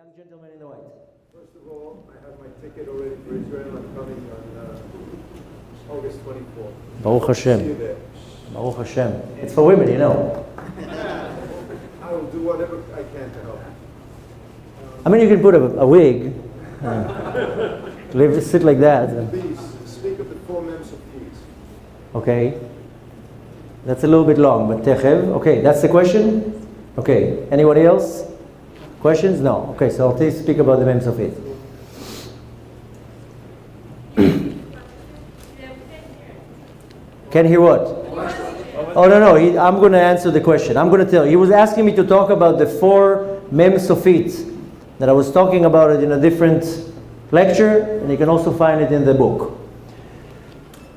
young gentleman in the white. First of all, I have my ticket already for Israel. I'm coming on August 24th. Baruch Hashem. See you there. Baruch Hashem. It's for women, you know. I will do whatever I can to help. I mean, you can put a wig, sit like that. Please, speak of the 4 members of peace. Okay. That's a little bit long, but techev. Okay, that's the question? Okay. Anybody else? Questions? No. Okay, so I'll please speak about the memes of it. Can hear what? Oh, no. I'm going to answer the question. I'm going to tell you. He was asking me to talk about the 4 mem sofit that I was talking about it in a different lecture, and you can also find it in the book.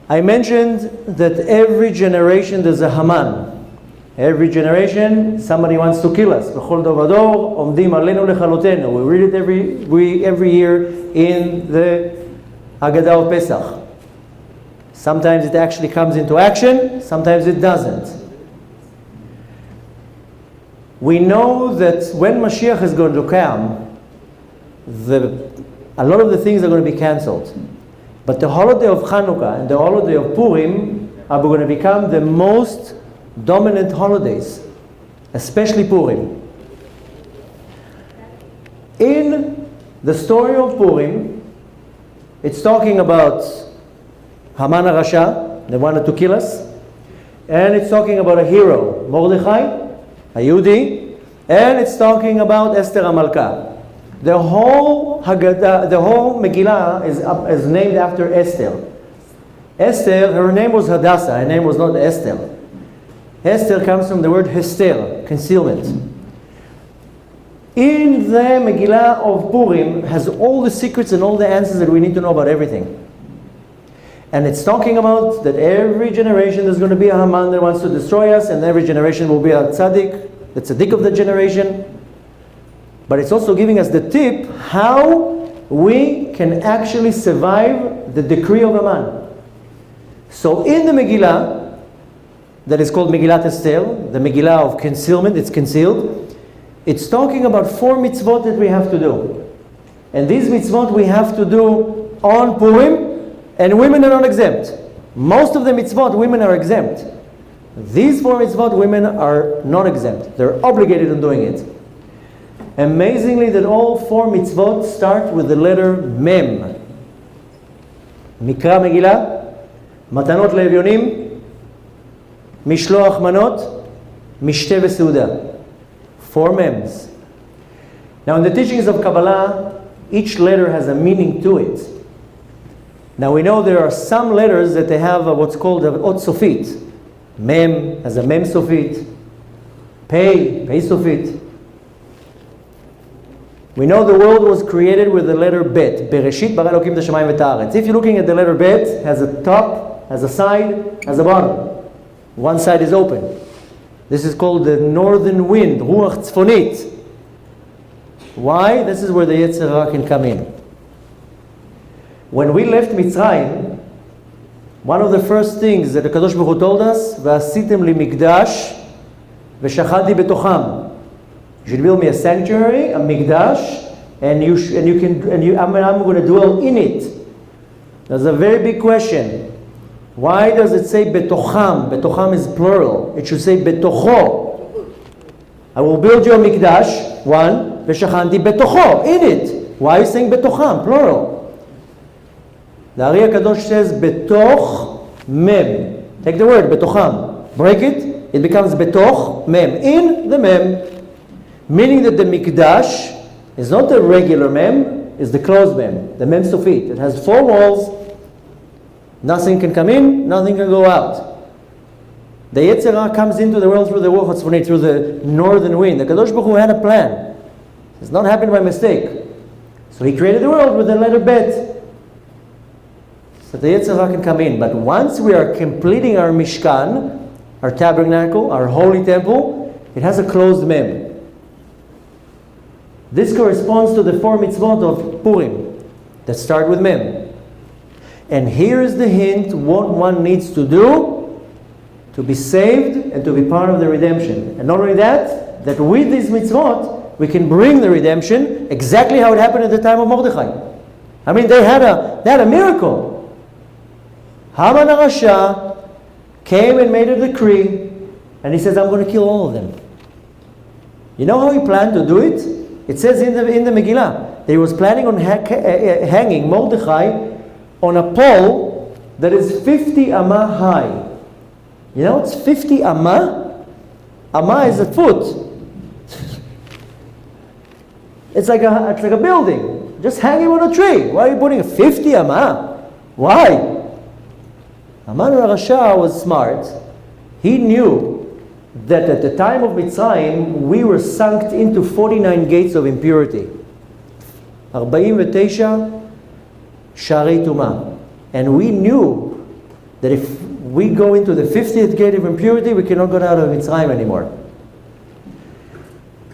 I mentioned that every generation there's a Haman. Every generation, somebody wants to kill us. We read it every year in the Haggadah of Pesach. Sometimes it actually comes into action, sometimes it doesn't. We know that when Moshiach is going to come, a lot of the things are going to be cancelled. But the holiday of Hanukkah and the holiday of Purim are going to become the most dominant holidays, especially Purim. In the story of Purim, it's talking about Haman HaRasha, the one to kill us, and it's talking about a hero, Mordechai, a Yehudi, and it's talking about Esther HaMalka. The whole Haggadah, the whole Megillah is named after Esther. Esther, her name was Hadassah, her name was not Esther. Esther comes from the word Hester, concealment. In the Megillah of Purim has all the secrets and all the answers that we need to know about everything. And it's talking about that every generation there's going to be a Haman that wants to destroy us, and every generation will be a tzaddik, the tzaddik of the generation. But it's also giving us the tip how we can actually survive the decree of Haman. So in the Megillah, that is called Megillat Esther, the Megillah of concealment, it's concealed. It's talking about 4 mitzvot that we have to do. And these mitzvot we have to do on Purim, and women are not exempt. Most of the mitzvot, women are exempt. These 4 mitzvot, women are not exempt. They're obligated on doing it. Amazingly, that all 4 mitzvot start with the letter Mem. Mikra Megillah, Matanot Le'evyonim, Mishloach Manot, Mishteh V'Seudah. 4 mems. Now in the teachings of Kabbalah, each letter has a meaning to it. Now we know there are some letters that they have what's called an Ot Sofit. Mem has a Mem Sofit. Pei Sofit. We know the world was created with the letter Bet. Bereshit bara Elokim tashamayim v'ta'aretz. If you're looking at the letter Bet, it has a top, has a side, has a bottom. One side is open. This is called the northern wind, Ruach Tzfonit. Why? This is where the Yetzer Hara can come in. When we left Mitzrayim, one of the first things that the Kadosh Baruch Hu told us, V'asitem li mikdash v'shachalti betocham. You should build me a sanctuary, a mikdash, and I'm going to dwell in it. There's a very big question. Why does it say betocham? Betocham is plural. It should say betocho. I will build you a mikdash, one, v'shachanti betocho, in it. Why are you saying betocham, plural? The Ari HaKadosh says betoch mem. Take the word betocham, break it, it becomes betoch mem, in the mem. Meaning that the mikdash is not the regular mem, it's the closed mem, the mem sofit. It has 4 walls. Nothing can come in, nothing can go out. The Yetzer Hara comes into the world through the Ruach HaTzfonit, through the northern wind. The Kadosh Baruch Hu had a plan. It's not happened by mistake. So He created the world with the letter Bet. So the Yetzer Hara can come in. But once we are completing our Mishkan, our tabernacle, our holy temple, it has a closed mem. This corresponds to the 4 mitzvot of Purim that start with mem. And here is the hint what one needs to do to be saved and to be part of the redemption. And not only that, that with these mitzvot, we can bring the redemption exactly how it happened at the time of Mordechai. I mean, they had a miracle. Haman HaRasha came and made a decree, and he says, I'm going to kill all of them. You know how he planned to do it? It says in the Megillah that he was planning on hanging Mordechai on a pole that is 50 amah high. You know, it's 50 amah. Amah is a foot. It's like a building. Just hang him on a tree. Why are you putting a 50 amah? Why? Haman HaRasha was smart. He knew that at the time of Mitzrayim, we were sunk into 49 gates of impurity. 49 Sharei Tumah. And we knew that if we go into the 50th gate of impurity, we cannot go out of Mitzrayim anymore.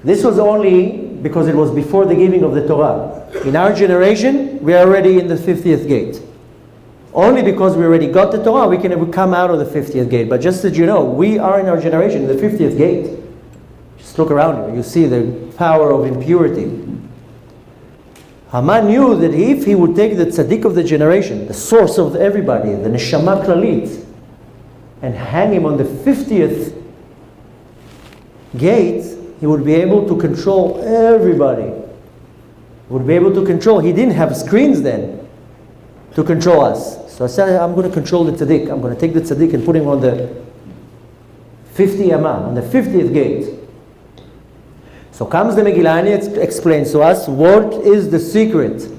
This was only because it was before the giving of the Torah. In our generation, we are already in the 50th gate. Only because we already got the Torah, we can come out of the 50th gate. But just that you know, we are in our generation in the 50th gate. Just look around you, you see the power of impurity. Haman knew that if he would take the tzaddik of the generation, the source of everybody, the neshama klalit, and hang him on the 50th gate, he would be able to control everybody. He would be able to control. He didn't have screens then to control us. So I said, I'm going to control the tzaddik. I'm going to take the tzaddik and put him on the 50 amah, on the 50th gate. So comes the Megillah and it explains to us what is the secret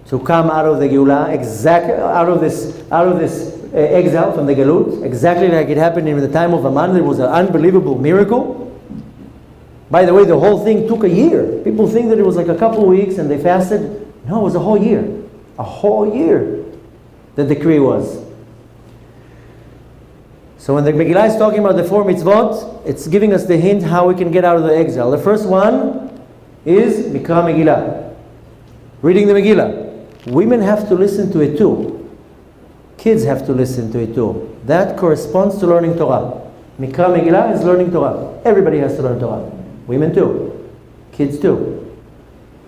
to come out of the Geulah, exactly out of this exile from the Galut, exactly like it happened in the time of Haman. There was an unbelievable miracle. By the way, the whole thing took a year. People think that it was like a couple of weeks and they fasted. No, it was a whole year. A whole year, the decree was. So when the Megillah is talking about the 4 mitzvot, it's giving us the hint how we can get out of the exile. The first one is Mikra Megillah. Reading the Megillah. Women have to listen to it too. Kids have to listen to it too. That corresponds to learning Torah. Mikra Megillah is learning Torah. Everybody has to learn Torah. Women too. Kids too.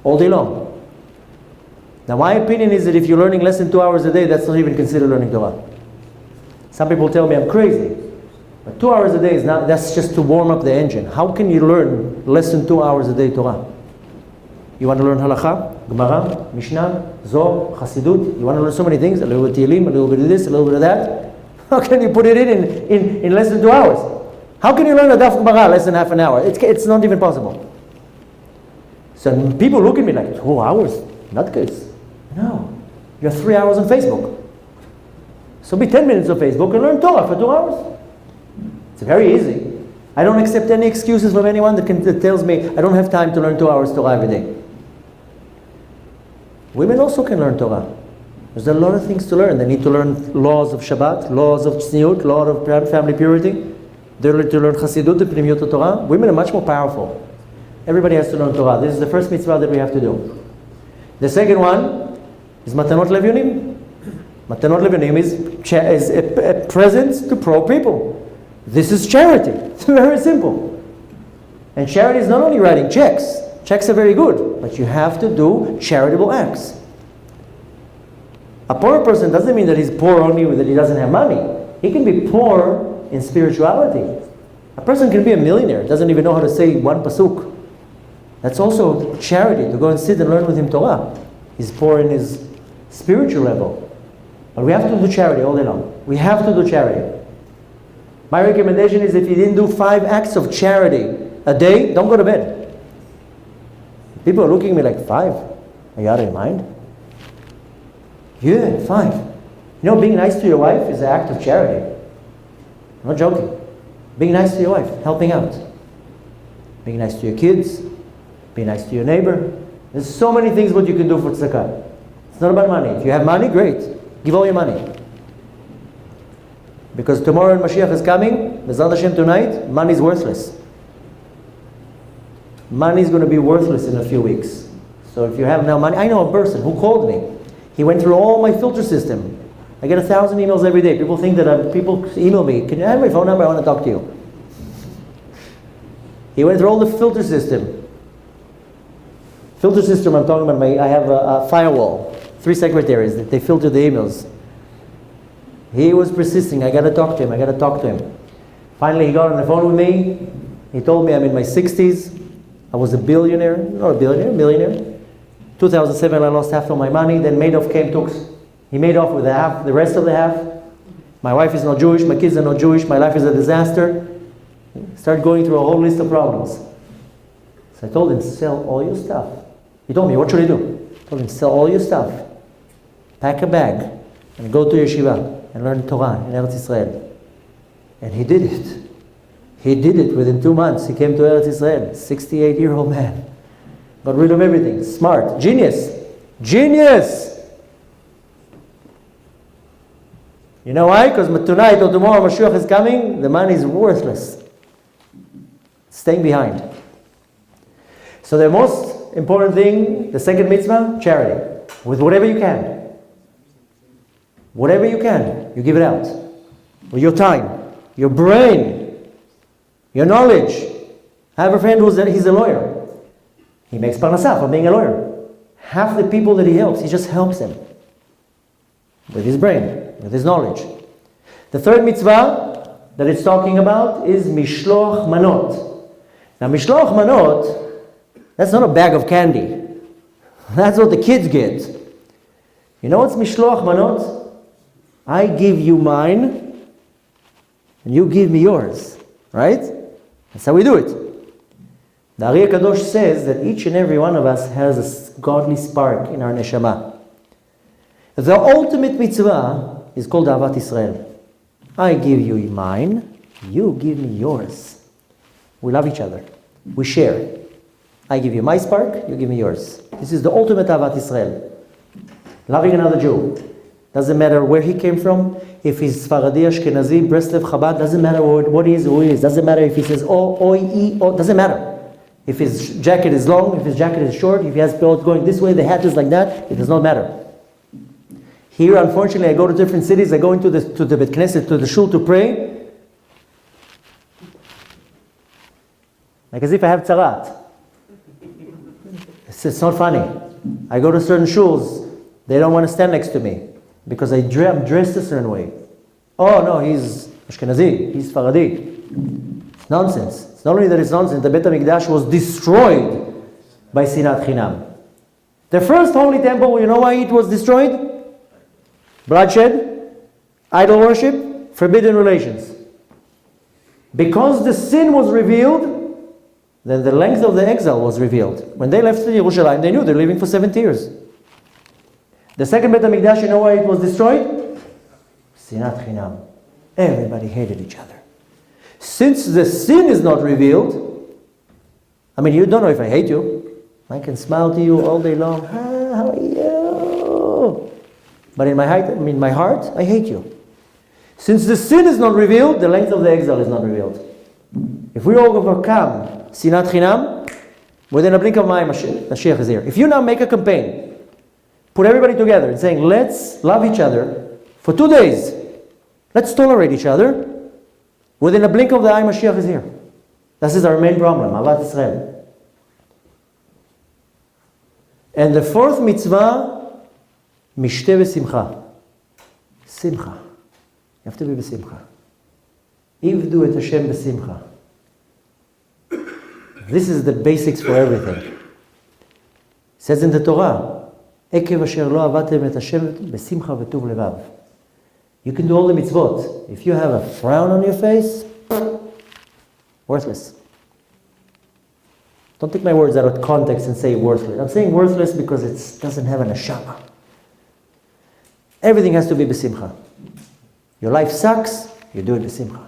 All day long. Now my opinion is that if you're learning less than 2 hours a day, that's not even considered learning Torah. Some people tell me I'm crazy. But 2 hours a day is not, that's just to warm up the engine. How can you learn less than 2 hours a day Torah? You want to learn Halakha, Gemara, Mishnah, Zohar, Chassidut. You want to learn so many things, a little bit of Tehillim, a little bit of this, a little bit of that. How can you put it in less than 2 hours? How can you learn a Daf Gemara less than half an hour? It's not even possible. So people look at me like, 2 hours? Not good. No. You have 3 hours on Facebook. So be 10 minutes on Facebook and learn Torah for 2 hours. It's very easy. I don't accept any excuses from anyone that tells me I don't have time to learn 2 hours Torah every day. Women also can learn Torah. There's a lot of things to learn. They need to learn laws of Shabbat, laws of Tzniut, law of family purity. They need to learn Chassidut, the Pnimiut of Torah. Women are much more powerful. Everybody has to learn Torah. This is the first mitzvah that we have to do. The second one is Matanot Levionim. Matanot Levionim is a present to poor people. This is charity. It's very simple. And charity is not only writing checks. Checks are very good, but you have to do charitable acts. A poor person doesn't mean that he's poor only that he doesn't have money. He can be poor in spirituality. A person can be a millionaire, doesn't even know how to say one pasuk. That's also charity, to go and sit and learn with him Torah. He's poor in his spiritual level. But we have to do charity all day long. We have to do charity. My recommendation is if you didn't do 5 acts of charity a day, don't go to bed. People are looking at me like, 5? Are you out of your mind? Yeah, 5. You know, being nice to your wife is an act of charity. I'm not joking. Being nice to your wife, helping out. Being nice to your kids, being nice to your neighbor. There's so many things what you can do for tzedakah. It's not about money. If you have money, great. Give all your money. Because tomorrow when Moshiach is coming, B'ezrat Hashem tonight, money is worthless. Money is going to be worthless in a few weeks. So if you have now money, I know a person who called me. He went through all my filter system. I get 1,000 emails every day. People think that people email me. Can you have my phone number? I want to talk to you. He went through all the filter system. Filter system, I'm talking about I have a firewall. 3 secretaries that they filter the emails. He was persisting. I got to talk to him. Finally, he got on the phone with me. He told me I'm in my 60s. I was a billionaire. Not a billionaire, millionaire. 2007, I lost half of my money. Then Madoff came, he made off with the rest of the half. My wife is not Jewish. My kids are not Jewish. My life is a disaster. Started going through a whole list of problems. So I told him, sell all your stuff. He told me, what should I do? I told him, sell all your stuff. Pack a bag and go to yeshiva and learn Torah in Eretz Israel. And he did it. He did it within 2 months. He came to Eretz Israel, 68-year-old man. Got rid of everything. Smart. Genius. Genius! You know why? Because tonight or tomorrow Moshiach is coming, the money is worthless. Staying behind. So the most important thing, the second mitzvah, charity. With whatever you can. Whatever you can, you give it out. With your time, your brain, your knowledge. I have a friend he's a lawyer. He makes parnasah from being a lawyer. Half the people that he helps, he just helps them. With his brain, with his knowledge. The third mitzvah that it's talking about is mishloach manot. Now mishloach manot, that's not a bag of candy. That's what the kids get. You know what's mishloach manot? I give you mine, and you give me yours. Right? That's how we do it. The Ari Kadosh says that each and every one of us has a godly spark in our neshama. The ultimate mitzvah is called Ahavat Israel. I give you mine, you give me yours. We love each other. We share. I give you my spark, you give me yours. This is the ultimate Ahavat Israel. Loving another Jew. Doesn't matter where he came from. If he's Sfaradi, Ashkenazi, Breslev, Chabad, doesn't matter what he is, who he is. Doesn't matter if he says doesn't matter. If his jacket is long, if his jacket is short, if he has clothes going this way, the hat is like that, it does not matter. Here, unfortunately, I go to different cities, I go into the Bet Knesset, to the shul to pray. Like as if I have tzarat. It's not funny. I go to certain shuls, they don't want to stand next to me. Because I'm dressed a certain way. Oh no, he's Ashkenazi, he's Faradi. It's nonsense. It's not only that it's nonsense, the Beit HaMikdash was destroyed by Sinat Chinam. The first holy temple, you know why it was destroyed? Bloodshed, idol worship, forbidden relations. Because the sin was revealed, then the length of the exile was revealed. When they left Jerusalem, they knew they're living for 70 years. The second Beit HaMikdash, you know why it was destroyed? Sinat Chinam. Everybody hated each other. Since the sin is not revealed, I mean, you don't know if I hate you. I can smile to you all day long. How are you? But in my heart, I hate you. Since the sin is not revealed, the length of the exile is not revealed. If we overcome Sinat Chinam, within a blink of an eye, Moshiach is here. If you now make a campaign, put everybody together and saying, let's love each other for 2 days. Let's tolerate each other. Within a blink of the eye, Moshiach is here. This is our main problem, Ahavat Israel. And the fourth mitzvah, mishteh v'simcha. Simcha. You have to be b'simcha. Ivdu et Hashem b'simcha. This is the basics for everything. It says in the Torah, Ekev asher lo avatem et Hashem b'simcha v'tuv levav. You can do all the mitzvot. If you have a frown on your face, worthless. Don't take my words out of context and say worthless. I'm saying worthless because it doesn't have an neshama. Everything has to be b'simcha. Your life sucks, you do it b'simcha.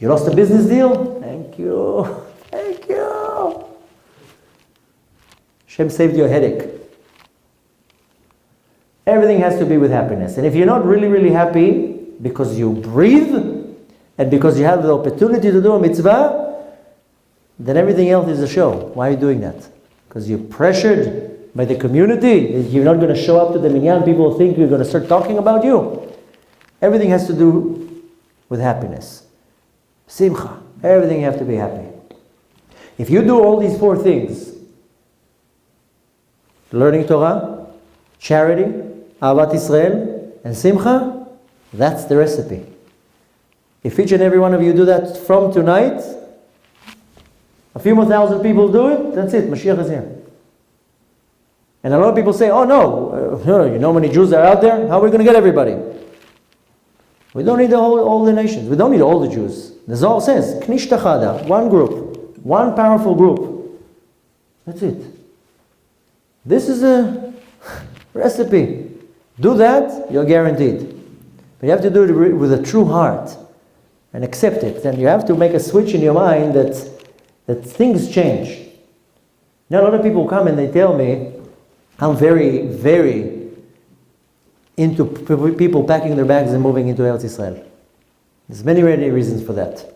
You lost a business deal? Thank you. Thank you. Hashem saved you a headache. Everything has to be with happiness. And if you're not really, really happy because you breathe and because you have the opportunity to do a mitzvah, then everything else is a show. Why are you doing that? Because you're pressured by the community. You're not going to show up to the minyan. People think you're going to start talking about you. Everything has to do with happiness. Simcha. Everything you have to be happy. If you do all these four things, learning Torah, charity, Ahavat Israel, and Simcha, that's the recipe. If each and every one of you do that from tonight, a few more thousand people do it, that's it, Moshiach is here. And a lot of people say, oh no, you know how many Jews are out there? How are we going to get everybody? We don't need all the nations. We don't need all the Jews. The Zohar says, Knish Tachada, one group, one powerful group. That's it. This is a recipe. Do that, you're guaranteed. But you have to do it with a true heart and accept it. And you have to make a switch in your mind that things change. Now, a lot of people come and they tell me, I'm very, very into people packing their bags and moving into Eretz Israel. There's many reasons for that.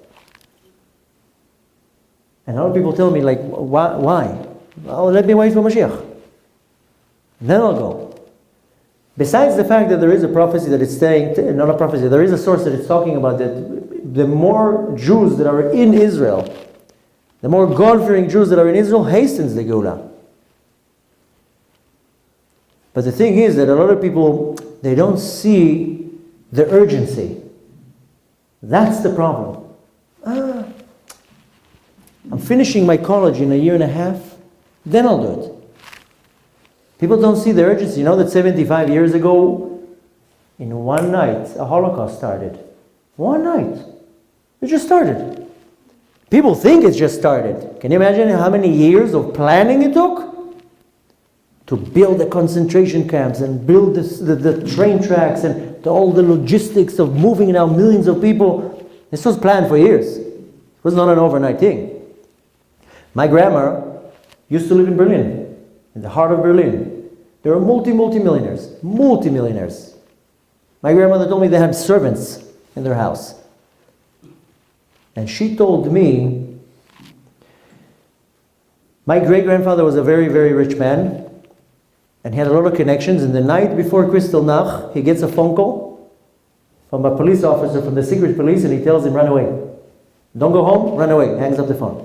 And a lot of people tell me, like, why? Oh, let me wait for Moshiach. Then I'll go. Besides the fact that there is a prophecy that it's saying, not a prophecy, there is a source that it's talking about that the more Jews that are in Israel, the more God-fearing Jews that are in Israel hastens the Geulah. But the thing is that a lot of people, they don't see the urgency. That's the problem. I'm finishing my college in a year and a half, then I'll do it. People don't see the urgency. You know that 75 years ago, in one night, a Holocaust started. One night. It just started. People think it's just started. Can you imagine how many years of planning it took? To build the concentration camps and build the train tracks and all the logistics of moving now millions of people. This was planned for years. It was not an overnight thing. My grandma used to live in Berlin, in the heart of Berlin. There were multi-millionaires. My grandmother told me they had servants in their house. And she told me, my great-grandfather was a very, very rich man. And he had a lot of connections. And the night before Kristallnacht, he gets a phone call from a police officer from the secret police, and he tells him, run away. Don't go home, run away. Hangs up the phone.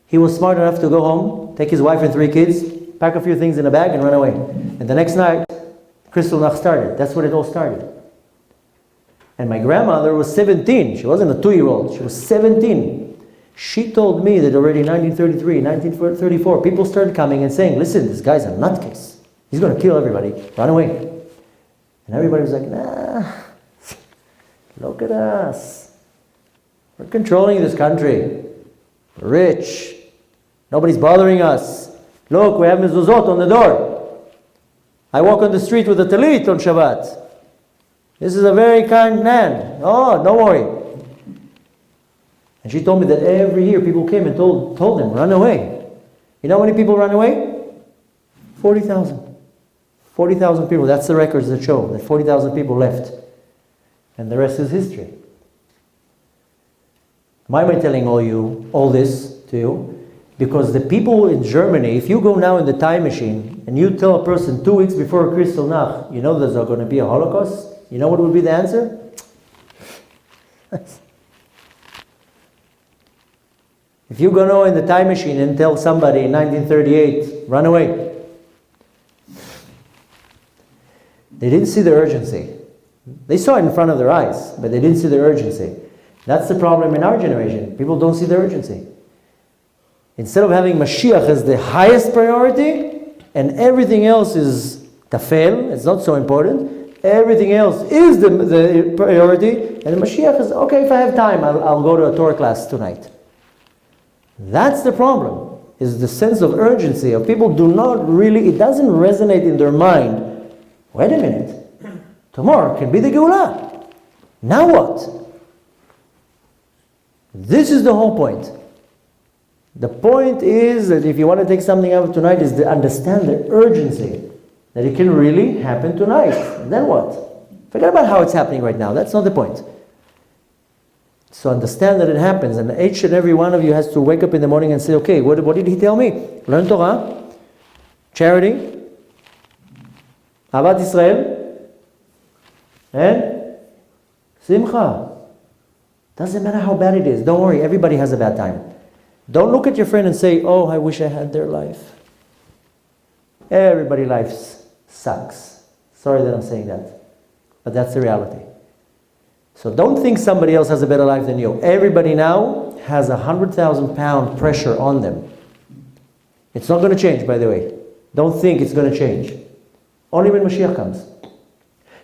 He was smart enough to go home, take his wife and 3 kids, pack a few things in a bag, and run away. And the next night, Kristallnacht started. That's when it all started. And my grandmother was 17. She wasn't a 2-year-old. She was 17. She told me that already in 1933, 1934, people started coming and saying, listen, this guy's a nutcase. He's going to kill everybody. Run away. And everybody was like, nah, look at us. We're controlling this country. We're rich. Nobody's bothering us. Look, we have mezuzot on the door. I walk on the street with a talit on Shabbat. This is a very kind man. Oh, don't worry. And she told me that every year people came and told them, run away. You know how many people run away? 40,000. 40,000 people. That's the records that show that 40,000 people left. And the rest is history. Why am I telling all this to you? Because the people in Germany, if you go now in the time machine and you tell a person 2 weeks before Kristallnacht, you know there's going to be a Holocaust, you know what would be the answer? If you go now in the time machine and tell somebody in 1938, run away. They didn't see the urgency. They saw it in front of their eyes, but they didn't see the urgency. That's the problem in our generation. People don't see the urgency. Instead of having Mashiach as the highest priority, and everything else is tafel, it's not so important, everything else is the priority, and the Mashiach is, okay, if I have time, I'll go to a Torah class tonight. That's the problem, is the sense of urgency of people do not really, it doesn't resonate in their mind. Wait a minute, tomorrow can be the Geulah. Now what? This is the whole point. The point is that if you want to take something out of tonight is to understand the urgency, that it can really happen tonight. And then what? Forget about how it's happening right now. That's not the point. So understand that it happens, and each and every one of you has to wake up in the morning and say, okay, what did he tell me? Learn Torah, charity, Ahavat Israel, and Simcha. Doesn't matter how bad it is. Don't worry, everybody has a bad time. Don't look at your friend and say, oh, I wish I had their life. Everybody's life sucks. Sorry that I'm saying that. But that's the reality. So don't think somebody else has a better life than you. Everybody now has 100,000 pound pressure on them. It's not going to change, by the way. Don't think it's going to change. Only when Moshiach comes.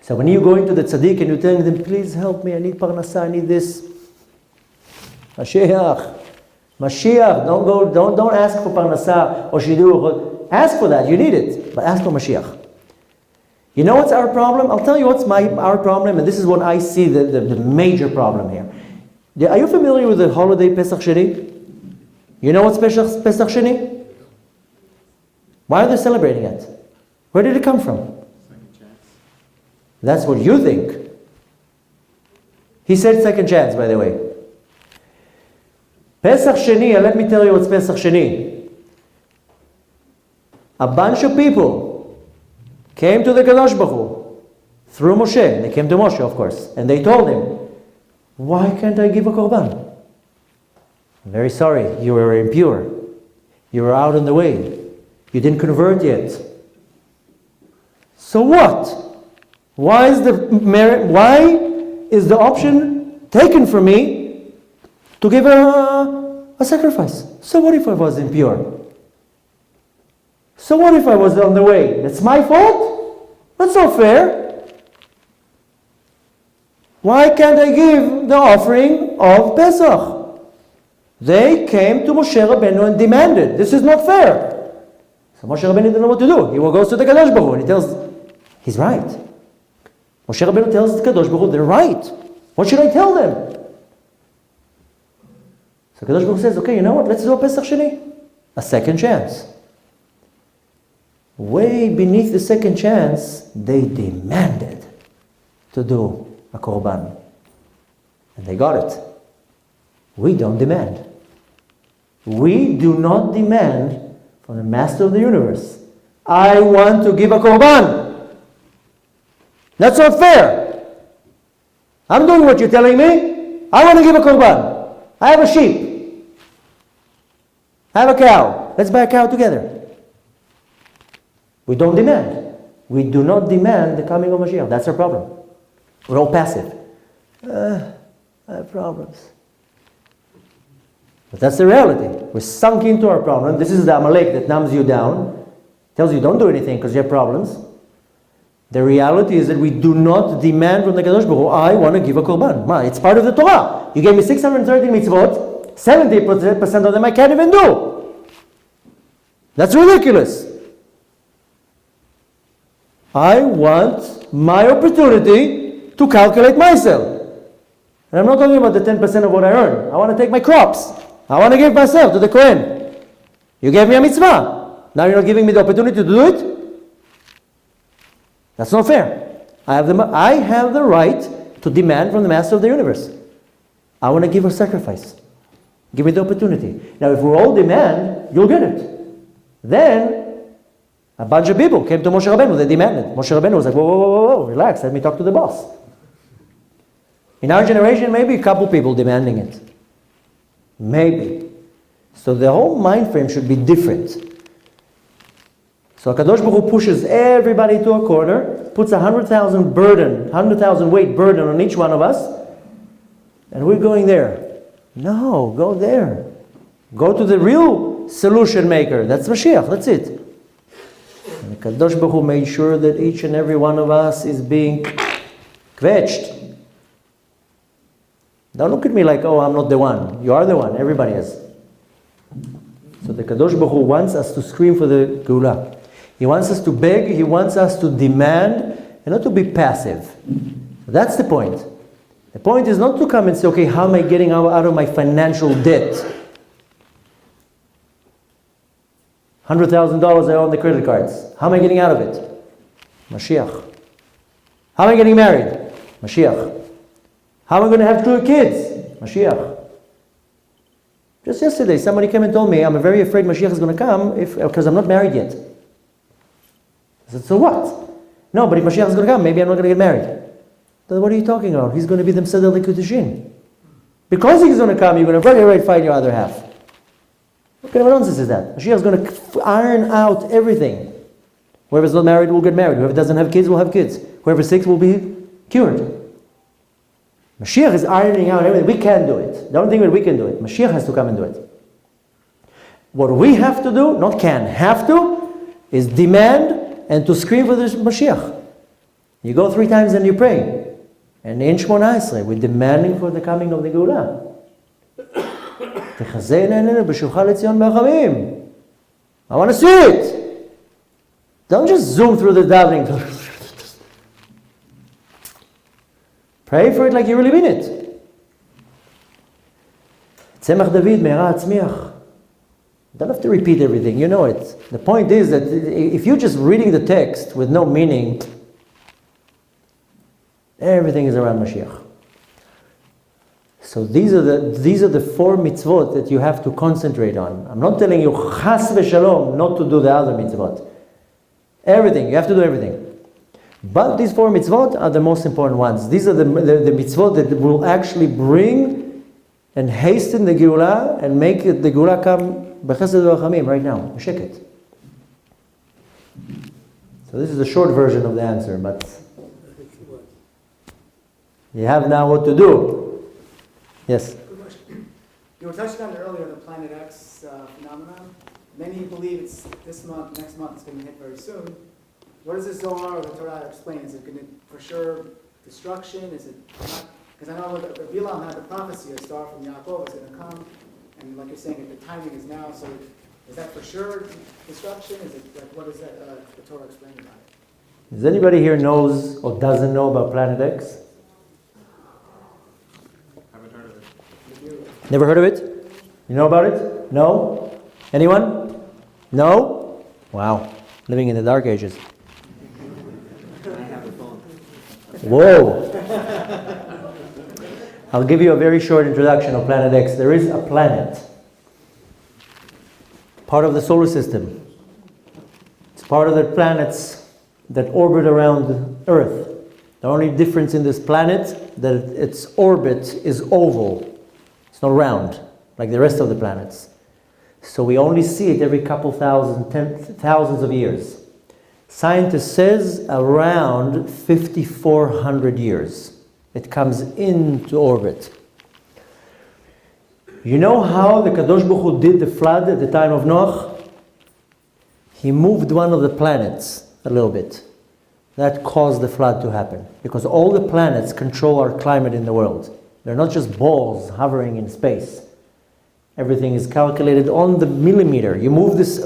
So when you go into the tzaddik and you're telling them, please help me, I need parnasa, I need this. Mashiach, don't ask for parnasa or shidduch. Ask for that, you need it. But ask for Mashiach. You know what's our problem? I'll tell you what's our problem, and this is what I see the major problem here. Are you familiar with the holiday Pesach Sheni? You know what's Pesach Sheni? Why are they celebrating it? Where did it come from? Second chance. That's what you think. He said second chance, by the way. Pesach Sheni, and let me tell you what's Pesach Sheni. A bunch of people came to the Kadosh Baruch Hu through Moshe. They came to Moshe, of course, and they told him, why can't I give a korban? I'm very sorry, you were impure. You were out on the way. You didn't convert yet. So what? Why is the option taken from me to give a sacrifice? So what if I was impure? So what if I was on the way? That's my fault? That's not fair. Why can't I give the offering of Pesach? They came to Moshe Rabbeinu and demanded. This is not fair. So Moshe Rabbeinu didn't know what to do. He goes to the Kadosh Baruch Hu and he tells, he's right. Moshe Rabbeinu tells the Kadosh Baruch Hu, they're right. What should I tell them? So Kadosh Baruch Hu says, okay, you know what? Let's do a Pesach Sheni. A second chance. Way beneath the second chance, they demanded to do a korban. And they got it. We don't demand. We do not demand from the Master of the universe, I want to give a korban. That's not fair. I'm doing what you're telling me. I want to give a korban. I have a sheep. I have a cow. Let's buy a cow together. We don't demand. We do not demand the coming of Moshiach. That's our problem. We're all passive. I have problems. But that's the reality. We're sunk into our problem. This is the Amalek that numbs you down. Tells you don't do anything because you have problems. The reality is that we do not demand from the Kadosh Baruch Hu, I want to give a korban. It's part of the Torah. You gave me 630 mitzvot. 70% of them I can't even do. That's ridiculous. I want my opportunity to calculate myself. And I'm not talking about the 10% of what I earn. I want to take my crops. I want to give myself to the Kohen. You gave me a mitzvah. Now you're not giving me the opportunity to do it? That's not fair. I have the right to demand from the Master of the universe. I want to give a sacrifice. Give me the opportunity. Now if we all demand, you'll get it. Then a bunch of people came to Moshe Rabbeinu, they demanded. Moshe Rabbeinu was like, whoa, relax, let me talk to the boss. In our generation, maybe a couple people demanding it. Maybe. So the whole mind frame should be different. So Kadosh Baruch Hu pushes everybody to a corner, puts 100,000 weight burden on each one of us, and we're going there. No, go there. Go to the real solution maker. That's Mashiach, that's it. And Kadosh Baruch Hu made sure that each and every one of us is being kvetched. Don't look at me like, oh, I'm not the one. You are the one. Everybody is. So the Kadosh Baruch Hu wants us to scream for the Geulah. He wants us to beg. He wants us to demand and not to be passive. That's the point. The point is not to come and say, okay, how am I getting out of my financial debt? $100,000 I owe on the credit cards. How am I getting out of it? Mashiach. How am I getting married? Mashiach. How am I going to have 2 kids? Mashiach. Just yesterday, somebody came and told me, I'm very afraid Mashiach is going to come because I'm not married yet. I said, so what? No, but if Mashiach is going to come, maybe I'm not going to get married. Then what are you talking about? He's going to be the Mesedel Likudushin. Because he's going to come, you're going to find your other half. What kind of nonsense is that? Mashiach is going to iron out everything. Whoever's not married will get married. Whoever doesn't have kids will have kids. Whoever's sick will be cured. Moshiach is ironing out everything. We can't do it. Don't think that we can do it. Moshiach has to come and do it. What we have to do, not can, have to, is demand and to scream for the Moshiach. You go 3 times and you pray. And in Shmona Esrei, we're demanding for the coming of the Geulah. I want to see it. Don't just zoom through the davening. Pray for it like you really mean it. Tzemach David, Me'era Atzmiach. You don't have to repeat everything, you know it. The point is that if you're just reading the text with no meaning, everything is around Mashiach. So these are the 4 mitzvot that you have to concentrate on. I'm not telling you chas v'shalom not to do the other mitzvot. Everything, you have to do everything. But these 4 mitzvot are the most important ones. These are the mitzvot that will actually bring and hasten the Geulah and make the Geulah come b'chesed v'rachamim right now. Sheket. So this is a short version of the answer, but you have now what to do. Yes? Good question. You were touching on earlier the Planet X phenomenon. Many believe it's this month, next month, it's going to hit very soon. What does the Zohar or the Torah explain? Is it going to, for sure, destruction? Is it not? Because I know Rabbi Alon had the prophecy, a star from Yaakov is going to come, and like you're saying, the timing is now, so is that for sure destruction? Is it, like, what does that, the Torah explain about it? Does anybody here knows or doesn't know about Planet X? Never heard of it? You know about it? No? Anyone? No? Wow. Living in the dark ages. Whoa. I'll give you a very short introduction of Planet X. There is a planet, part of the solar system. It's part of the planets that orbit around Earth. The only difference in this planet that its orbit is oval. It's not round like the rest of the planets. So we only see it every couple thousands of years. Scientists says around 5,400 years. It comes into orbit. You know how the Kadosh Baruch Hu did the flood at the time of Noah? He moved one of the planets a little bit. That caused the flood to happen. Because all the planets control our climate in the world. They're not just balls hovering in space. Everything is calculated on the millimeter. You move this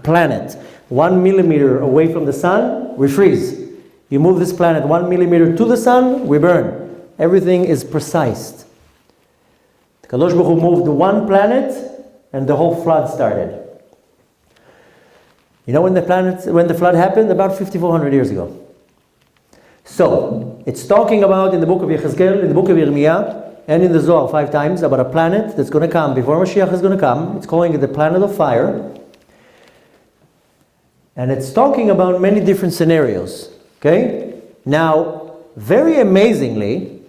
planet 1 millimeter away from the sun, we freeze. You move this planet 1 millimeter to the sun, we burn. Everything is precise. The Kadosh Baruch Hu moved 1 planet and the whole flood started. You know when the flood happened? About 5,400 years ago. So, it's talking about in the book of Yechezkel, in the book of Yirmiyah, and in the Zohar 5 times about a planet that's going to come before Moshiach is going to come. It's calling it the planet of fire. And it's talking about many different scenarios. Okay? Now, very amazingly,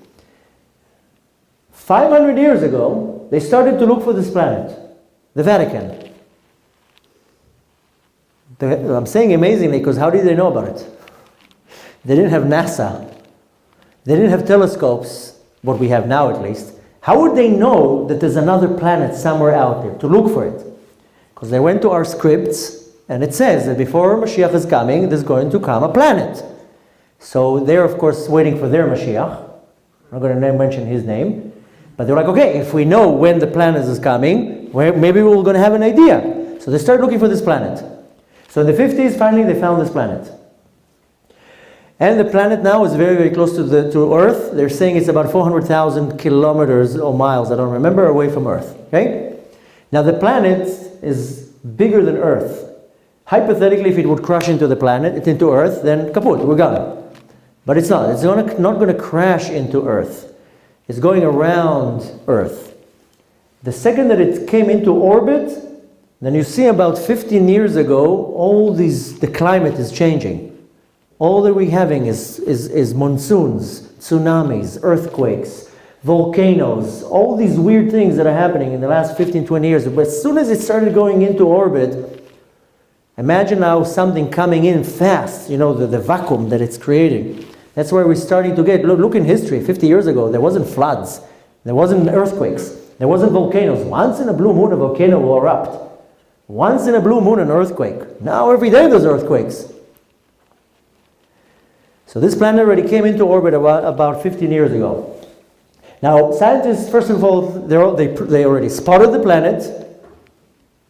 500 years ago, they started to look for this planet, the Vatican. I'm saying amazingly because how did they know about it? They didn't have NASA. They didn't have telescopes, what we have now at least. How would they know that there's another planet somewhere out there to look for it? Because they went to our scripts and it says that before Mashiach is coming, there's going to come a planet. So they're of course waiting for their Mashiach. I'm not going to mention his name. But they're like, okay, if we know when the planet is coming, maybe we're going to have an idea. So they start looking for this planet. So in the 50s, finally they found this planet. And the planet now is very, very close to Earth. They're saying it's about 400,000 kilometers or miles, I don't remember, away from Earth. Okay? Now the planet is bigger than Earth. Hypothetically, if it would crash into the planet, into Earth, then kaput, we're gone. But it's not. It's not going to crash into Earth. It's going around Earth. The second that it came into orbit, then you see about 15 years ago, the climate is changing. All that we're having is monsoons, tsunamis, earthquakes, volcanoes, all these weird things that are happening in the last 15, 20 years. But as soon as it started going into orbit, Imagine now something coming in fast, the vacuum that it's creating. That's where we're starting to get, look in history, 50 years ago, there wasn't floods, there wasn't earthquakes, there wasn't volcanoes. Once in a blue moon, a volcano will erupt. Once in a blue moon, an earthquake. Now every day there's earthquakes. So this planet already came into orbit about 15 years ago. Now, scientists, first of all, they already spotted the planet.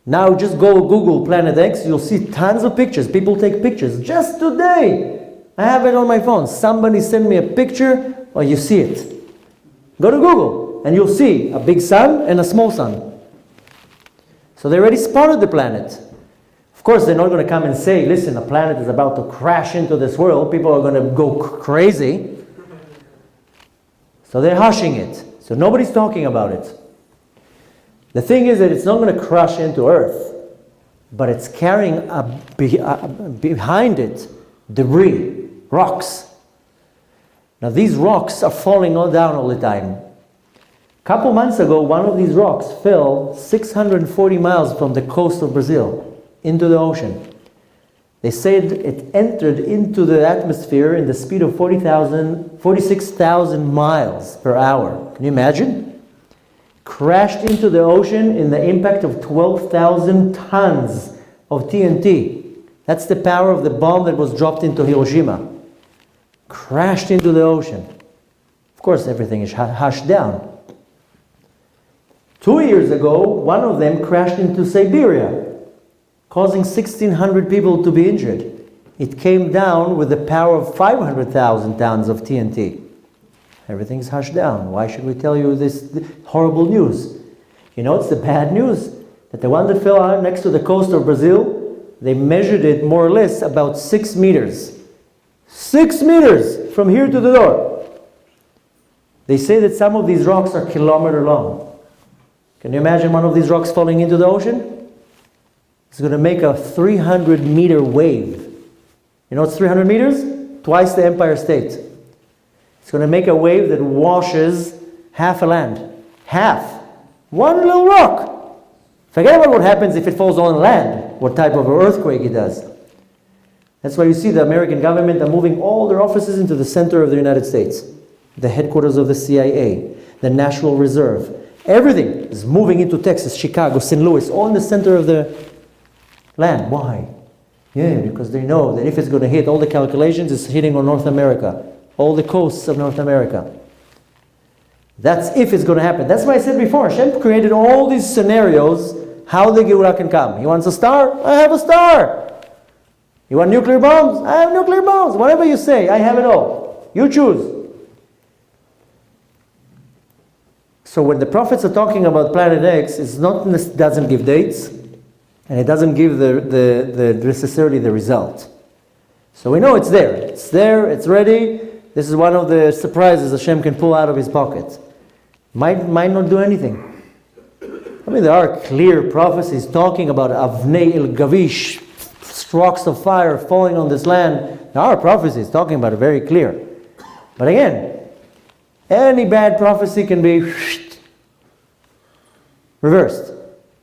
Now just go Google Planet X, you'll see tons of pictures. People take pictures. Just today, I have it on my phone. Somebody sent me a picture, or you see it. Go to Google, and you'll see a big sun and a small sun. So they already spotted the planet. Of course, they're not going to come and say, listen, a planet is about to crash into this world. People are going to go crazy. So they're hushing it. So nobody's talking about it. The thing is that it's not going to crash into Earth, but it's carrying behind it debris, rocks. Now these rocks are falling all down all the time. A couple months ago, one of these rocks fell 640 miles from the coast of Brazil into the ocean. They said it entered into the atmosphere in the speed of 46,000 miles per hour. Can you imagine? Crashed into the ocean in the impact of 12,000 tons of TNT. That's the power of the bomb that was dropped into Hiroshima. Crashed into the ocean. Of course, everything is hushed down. 2 years ago, one of them crashed into Siberia, causing 1,600 people to be injured. It came down with the power of 500,000 tons of TNT. Everything's hushed down. Why should we tell you this horrible news? It's the bad news. That the one that fell out next to the coast of Brazil, they measured it more or less about 6 meters. 6 meters from here to the door. They say that some of these rocks are kilometer long. Can you imagine one of these rocks falling into the ocean? It's going to make a 300-meter wave. You know what's 300 meters? Twice the Empire State. It's going to make a wave that washes half a land. Half. One little rock. Forget about what happens if it falls on land. What type of earthquake it does. That's why you see the American government are moving all their offices into the center of the United States. The headquarters of the CIA. The National Reserve. Everything is moving into Texas, Chicago, St. Louis. All in the center of the land. Why? Yeah, because they know that if it's going to hit, all the calculations is hitting on North America. All the coasts of North America. That's if it's going to happen. That's why I said before, Hashem created all these scenarios, how the Geulah can come. He wants a star? I have a star. You want nuclear bombs? I have nuclear bombs. Whatever you say, I have it all. You choose. So when the prophets are talking about Planet X, it doesn't give dates, and it doesn't give necessarily the result. So we know it's there. It's there, it's ready. This is one of the surprises Hashem can pull out of his pocket. Might not do anything. I mean, there are clear prophecies talking about Avnei El Gavish, rocks of fire falling on this land. There are prophecies talking about it very clear. But again, any bad prophecy can be reversed.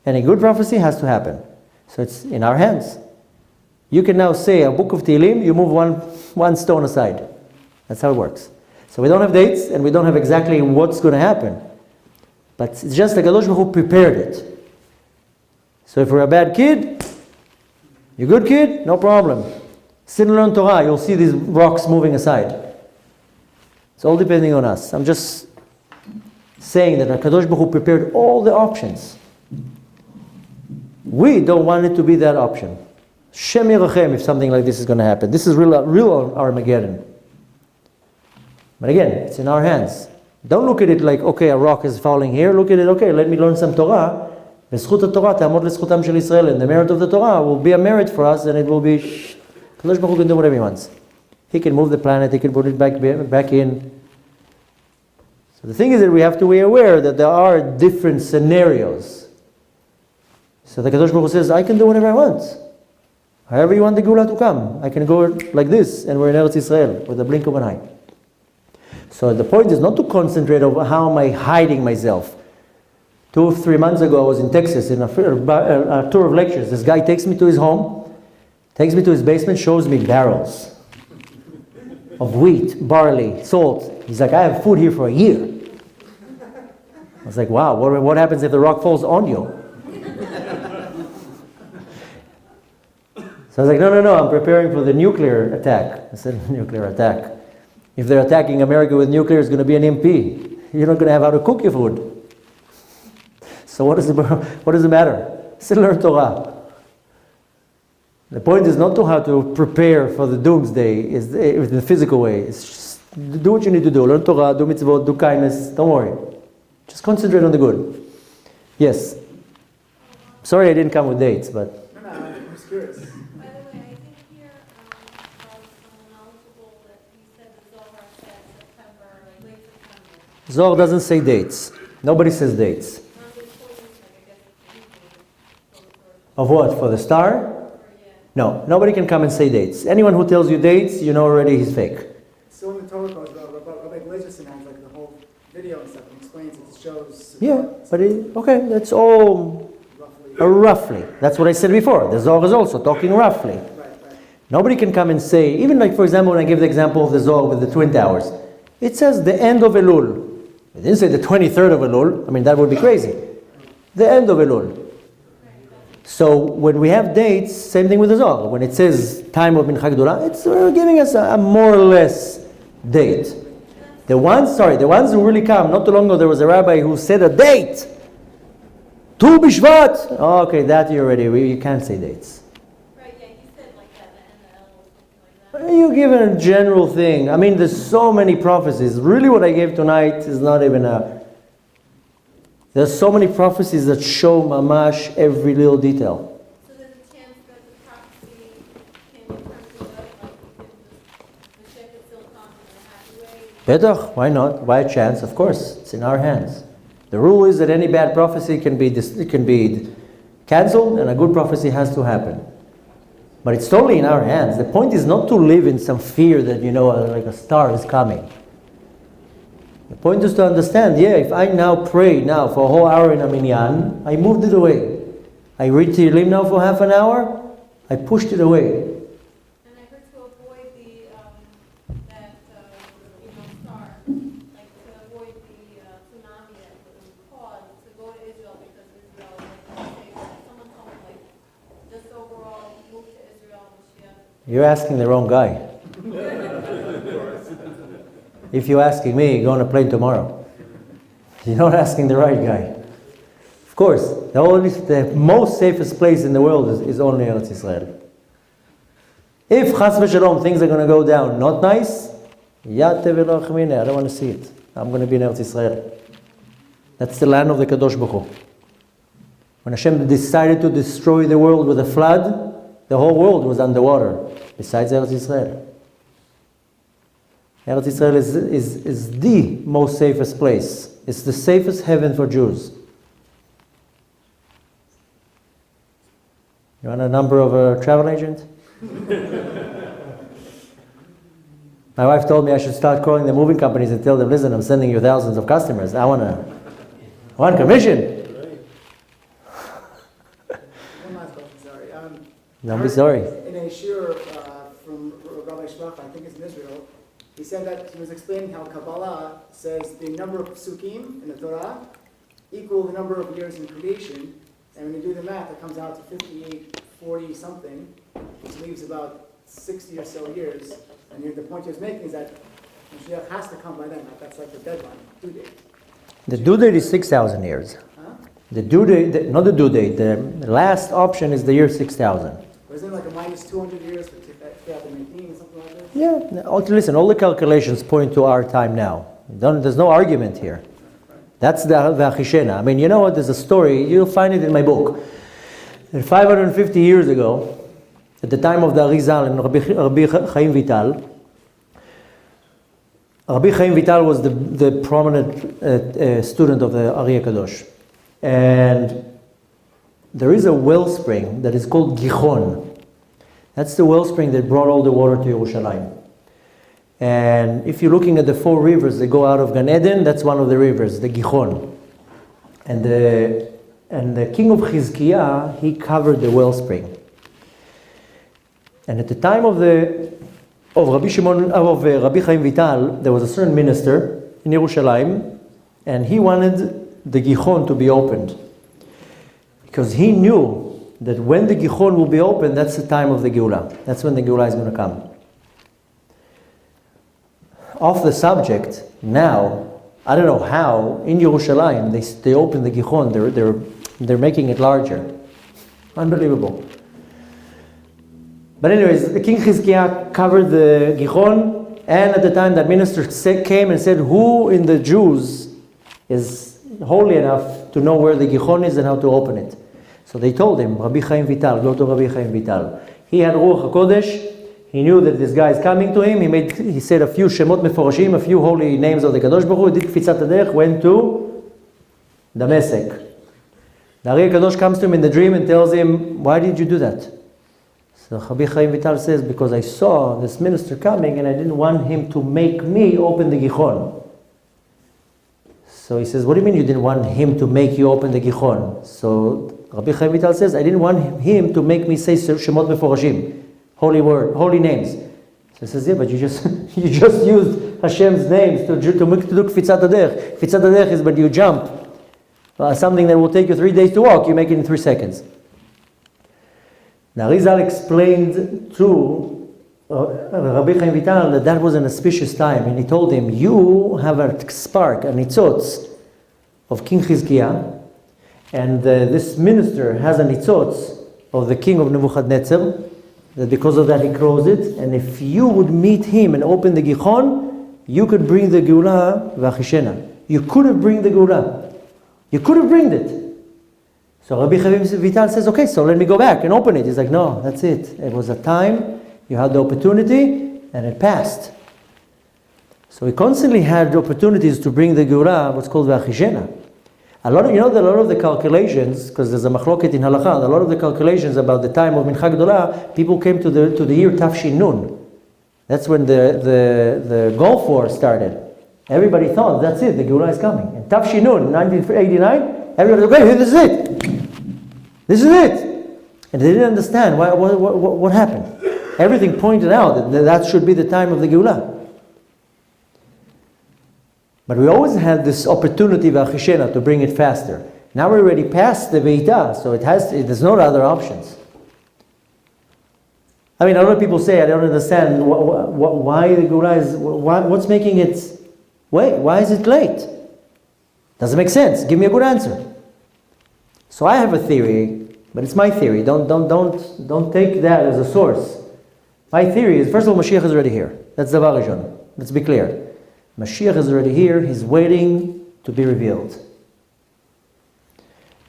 Any good prophecy has to happen. So it's in our hands. You can now say a book of Tehillim, you move one stone aside. That's how it works. So we don't have dates, and we don't have exactly what's going to happen. But it's just like Kadosh Baruch Hu prepared it. So if you're a bad kid, you're a good kid, no problem. Sit and learn Torah, you'll see these rocks moving aside. It's all depending on us. I'm just saying that Kadosh Baruch Hu prepared all the options. We don't want it to be that option. Shem Yerachem if something like this is going to happen. This is real Armageddon. But again, it's in our hands. Don't look at it like, okay, a rock is falling here. Look at it, okay, let me learn some Torah. וזכות התורה תעמוד לזכותם של ישראל. And the merit of the Torah will be a merit for us, and it will be... Kadosh Baruch Hu can do whatever he wants. He can move the planet, he can put it back in. So the thing is that we have to be aware that there are different scenarios. So the Kadosh Baruch Hu says, I can do whatever I want. However you want the Geulah to come. I can go like this, and we're in Eretz Israel, with a blink of an eye. So the point is not to concentrate on how am I hiding myself. 2 or 3 months ago, I was in Texas in a tour of lectures. This guy takes me to his home, Takes me to his basement, shows me barrels of wheat, barley, salt. He's like, I have food here for a year. I was like, wow, what happens if the rock falls on you? So I was like, no, I'm preparing for the nuclear attack. I said, nuclear attack. If they're attacking America with nuclear, it's going to be an MP. You're not going to have how to cook your food. So what does it matter? Still learn Torah. The point is not to how to prepare for the doomsday in the physical way. It's just do what you need to do. Learn Torah, do mitzvot, do kindness. Don't worry. Just concentrate on the good. Yes. Sorry I didn't come with dates, but... No, I'm just curious. By the way, I think here, someone knowledgeable that you said the Zohar said September, like late September. Zohar doesn't say dates. Nobody says dates. Not the 20th, like I guess it's usually. Of what? For the star? No, nobody can come and say dates. Anyone who tells you dates, you know already he's fake. So in the Torah codes, Rabbi Glazerson has like the whole video and stuff and explains it, it shows... Yeah, but okay, that's all roughly. That's what I said before. The Zohar is also talking roughly. Right. Nobody can come and say, even like for example when I give the example of the Zohar with the Twin Towers, it says the end of Elul. It didn't say the 23rd of Elul. I mean, that would be crazy. The end of Elul. So when we have dates, same thing with the Zohar. When it says time of Mincha Gedolah, it's giving us a more or less date. The ones who really come, not too long ago there was a rabbi who said a date. Tu Bishvat. Oh, okay, that you can't say dates. Right, yeah, you said like that, the end of something like that. You give a general thing. I mean, there's so many prophecies. Really what I gave tonight is not even there's so many prophecies that show mamash every little detail. So there's a chance that the prophecy can interpret like Moshiach is still come in a happy way. Betach, why not? Why a chance? Of course, it's in our hands. The rule is that any bad prophecy can be cancelled and a good prophecy has to happen. But it's totally in our hands. The point is not to live in some fear that, like a star is coming. The point is to understand, if I now pray now for a whole hour in a minyan, I moved it away. I read Tehillim now for half an hour, I pushed it away. And I heard to avoid that star, like to avoid the tsunami that was caused, to go to Israel because Israel was safe. Someone told me, just overall, move to Israel, Moshiach. You're asking the wrong guy. If you're asking me, go on a plane tomorrow. You're not asking the right guy. Of course, the most safest place in the world is only Eretz Israel. If chas v'shalom things are going to go down not nice, I don't want to see it. I'm going to be in Eretz Israel. That's the land of the Kadosh Baruch Hu. When Hashem decided to destroy the world with a flood, the whole world was underwater, besides Eretz Israel. Eretz Israel is the most safest place. It's the safest heaven for Jews. You want a number of a travel agent? My wife told me I should start calling the moving companies and tell them, listen, I'm sending you thousands of customers. I want commission. One last question, sorry. Don't be sorry. In a shiur from Rabbi Shlomo, I think it's in Israel, he said that he was explaining how Kabbalah says the number of psukim in the Torah equal the number of years in creation, and when you do the math, it comes out to 58, 40 something, which leaves about 60 or so years. And the point he was making is that Moshiach has to come by then. That's like the deadline, due date. The due date is 6,000 years. Huh? The due date, not the due date, the last option is the year 6,000. Wasn't it like a minus 200 years for 2018 or something like that? Yeah, listen, all the calculations point to our time now. There's no argument here. That's the Achishena. I mean, you know what, there's a story, you'll find it in my book. 550 years ago, at the time of the Arizal and Rabbi Chaim Vital, Rabbi Chaim Vital was the prominent student of the Ari Kadosh. And there is a wellspring that is called Gichon. That's the wellspring that brought all the water to Yerushalayim. And if you're looking at the 4 rivers that go out of Gan Eden, that's one of the rivers, the Gichon. And the king of Chizkiah, he covered the wellspring. And at the time of Rabbi Chaim Vital, there was a certain minister in Yerushalayim, and he wanted the Gichon to be opened. Because he knew that when the Gichon will be opened, that's the time of the Geulah. That's when the Geulah is going to come. Off the subject, now, I don't know how, in Yerushalayim, they open the Gichon, they're making it larger. Unbelievable. But anyways, the King Chizkiah covered the Gichon, and at the time that minister came and said, who in the Jews is holy enough to know where the Gichon is and how to open it? So they told him, Rabbi Chaim Vital, go to Rabbi Chaim Vital. He had Ruach HaKodesh. He knew that this guy is coming to him. He said a few Shemot Meforashim, a few holy names of the Kadosh Baruch Hu. He did Kfitzat HaDerech, went to Damascus. The Ari Kadosh comes to him in the dream and tells him, why did you do that? So Rabbi Chaim Vital says, because I saw this minister coming and I didn't want him to make me open the Gichon. So he says, what do you mean you didn't want him to make you open the Gichon? So Rabbi Chaim Vital says, I didn't want him to make me say Shemot Meforashim, holy word, holy names. So he says, yeah, but you just used Hashem's names to do Kfitzat HaDerech. Kfitzat HaDerech is when you jump. Something that will take you 3 days to walk, you make it in 3 seconds. Now Rizal explained to Rabbi Chaim Vital that was an auspicious time, and he told him, you have a spark, a nitzotz of King Chizkiah, and this minister has a nitzotz of the king of Nebuchadnezzar, that because of that he closed it, and if you would meet him and open the Gichon, you could bring the Geulah v'achishena. You could have bring the Geulah. You could have bring it. So Rabbi Chaim Vital says, okay, so let me go back and open it. He's like, no, that's it. It was a time, you had the opportunity, and it passed. So he constantly had opportunities to bring the Geulah, what's called v'achishena. A lot of the calculations, because there's a machloket in halakha, a lot of the calculations about the time of Mincha Gdolah, people came to the year Tafshin Nun. That's when the Gulf War started. Everybody thought, that's it, the Geulah is coming. And Tafshin Nun, 1989, everybody said, okay, this is it. This is it. And they didn't understand what happened. Everything pointed out that should be the time of the Geulah. But we always had this opportunity, v'achishena, to bring it faster. Now we're already past the Veitah, so there's no other options. I mean, a lot of people say, I don't understand why the Geulah is, what's making it wait? Why is it late? Doesn't make sense. Give me a good answer. So I have a theory, but it's my theory. Don't take that as a source. My theory is, first of all, Moshiach is already here. That's the Varishon. Let's be clear. Moshiach is already here. He's waiting to be revealed.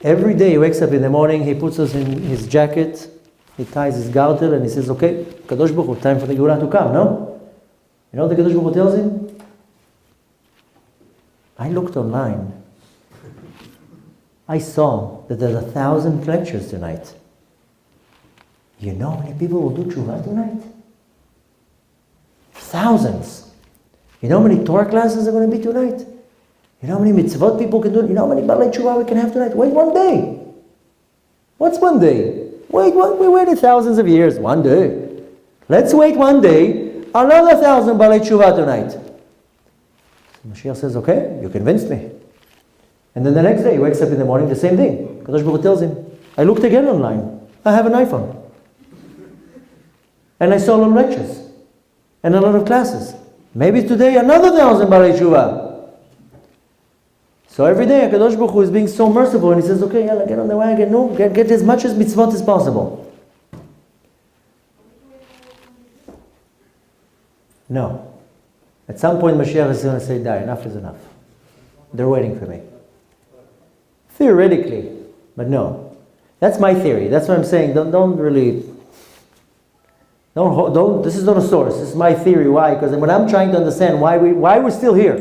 Every day he wakes up in the morning, he puts us in his jacket, he ties his garter, and he says, okay, Kadosh Baruch Hu, time for the Geulah to come, no? You know what the Kadosh Baruch Hu tells him? I looked online. I saw that there's 1,000 lectures tonight. You know how many people will do tshuva tonight? Thousands. You know how many Torah classes are going to be tonight? You know how many mitzvot people can do? You know how many balei tshuva we can have tonight? Wait one day. What's one day? We waited thousands of years. One day. Let's wait one day. Another 1,000 balei tshuva tonight. Moshiach says, okay, you convinced me. And then the next day, he wakes up in the morning, the same thing. Kadosh Baruch Hu tells him, I looked again online. I have an iPhone. And I saw a lot of lectures. And a lot of classes. Maybe today, another 1,000 balei tshuva. So every day, Kadosh Baruch Hu is being so merciful, and he says, okay, yalla, get on the wagon. No, get as much as mitzvot as possible. No. At some point, Moshiach is going to say, die, enough is enough. They're waiting for me. Theoretically, but no. That's my theory. That's what I'm saying. Don't this is not a source. This is my theory. Why? Because when I'm trying to understand why we're still here,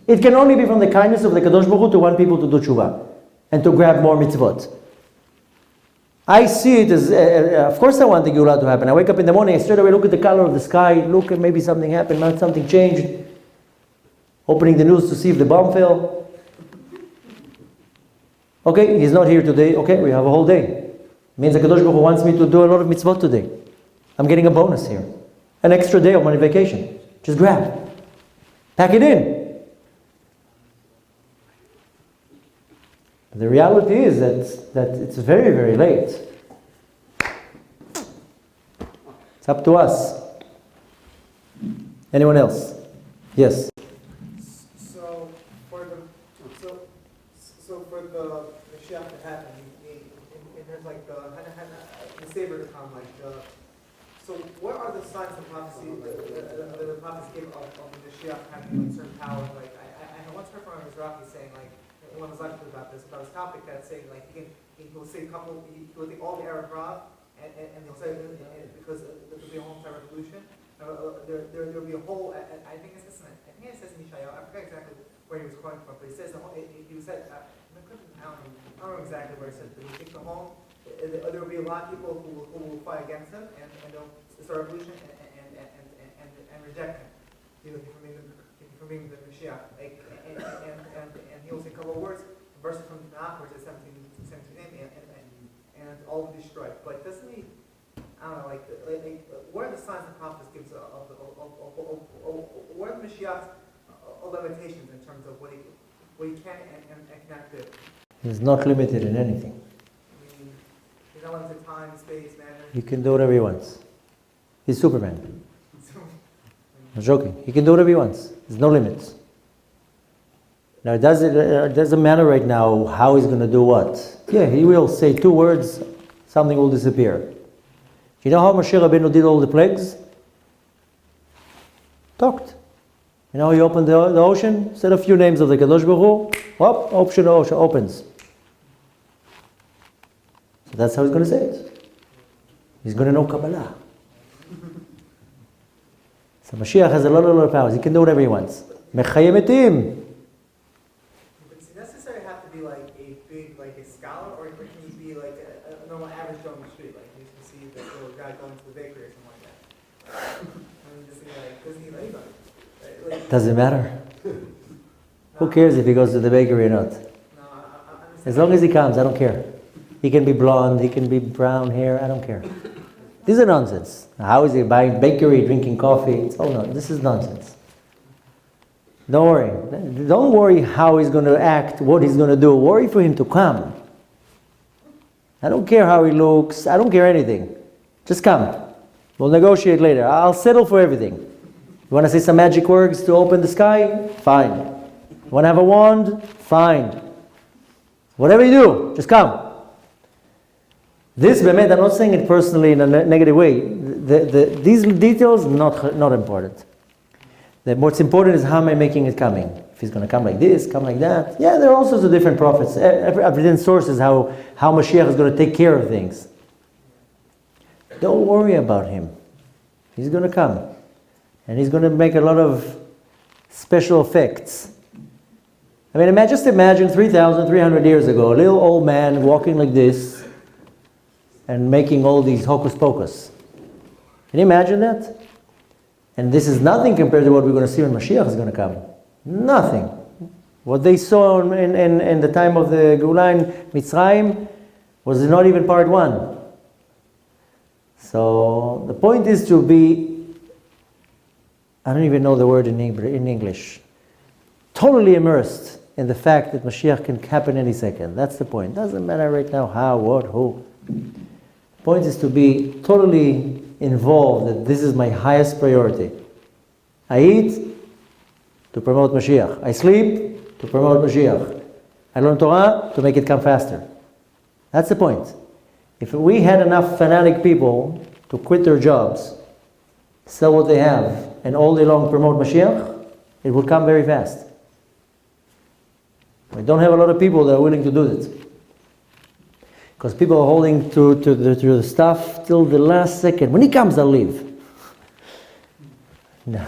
it can only be from the kindness of the Kadosh Baruch Hu to want people to do tshuva and to grab more mitzvot. I see it as, of course I want the Geulah to happen. I wake up in the morning, I straight away look at the color of the sky, look at maybe something happened, maybe something changed. Opening the news to see if the bomb fell. Okay, he's not here today. Okay, we have a whole day. Means the Kadosh Baruch Hu wants me to do a lot of mitzvot today. I'm getting a bonus here. An extra day of my vacation. Just grab. Pack it in. The reality is that it's very, very late. It's up to us. Anyone else? Yes. So for the Moshiach to happen, and there's like the Savior to come, so what are the signs of prophecy the prophets give of the Moshiach having certain power? Like I once heard from a Mizrahi saying one was lectured about this topic that's saying he'll say he'll take all the Arab Rav and he'll say because there'll be a whole entire revolution. There'll be a whole. I think it says in Yeshayahu. I forget exactly where he was quoting from, but he says he said I don't know exactly where he said, but he thinks the whole. There will be a lot of people who will fight against him and they'll start a revolution and reject him. From being the Moshiach. And he will say a couple of words, verses from the Tanakh, where it says 17 and all will be destroyed. But doesn't he? I don't know. What are the signs the prophets gives of what are the Moshiach's limitations in terms of what he can and cannot do? He's not limited in anything. He's not limited time, space, matter. He can do whatever he wants. He's Superman. I'm joking. He can do whatever he wants. There's no limits. Now, it doesn't matter right now how he's going to do what. Yeah, he will say 2 words, something will disappear. You know how Moshe Rabbeinu did all the plagues? Talked. You know, he opened the ocean, said a few names of the Kadosh Baruch Hu, ocean opens. So that's how he's going to say it. He's going to know Kabbalah. So Mashiach has a lot of powers. He can do whatever he wants. Mechayemetim. Does it necessarily have to be a big, a scholar, or can he be a normal average Joe on the street? You can see the little guy going to the bakery or something like that. Doesn't matter. Who cares if he goes to the bakery or not? As long as he comes, I don't care. He can be blonde, he can be brown hair, I don't care. These are nonsense. How is he buying bakery, drinking coffee? It's all nonsense. This is nonsense. Don't worry. Don't worry how he's going to act, what he's going to do. Worry for him to come. I don't care how he looks. I don't care anything. Just come. We'll negotiate later. I'll settle for everything. You want to say some magic words to open the sky? Fine. You want to have a wand? Fine. Whatever you do, just come. This, Bemet, I'm not saying it personally in a negative way. These details, not important. What's important is how am I making it coming. If he's going to come like this, come like that. Yeah, there are all sorts of different prophets. Different sources how Moshiach is going to take care of things. Don't worry about him. He's going to come. And he's going to make a lot of special effects. I mean, just imagine 3,300 years ago, a little old man walking like this and making all these hocus pocus. Can you imagine that? And this is nothing compared to what we're going to see when Mashiach is going to come. Nothing. What they saw in the time of the Geulah in Mitzrayim was not even part 1. So the point is to be, I don't even know the word in English, totally immersed in the fact that Mashiach can happen any second. That's the point. Doesn't matter right now how, what, who. The point is to be totally involved that this is my highest priority. I eat to promote Mashiach. I sleep to promote Mashiach. I learn Torah to make it come faster. That's the point. If we had enough fanatic people to quit their jobs, sell what they have, and all day long promote Mashiach, it will come very fast. We don't have a lot of people that are willing to do this. Because people are holding to the stuff till the last second. When he comes, I'll leave. No.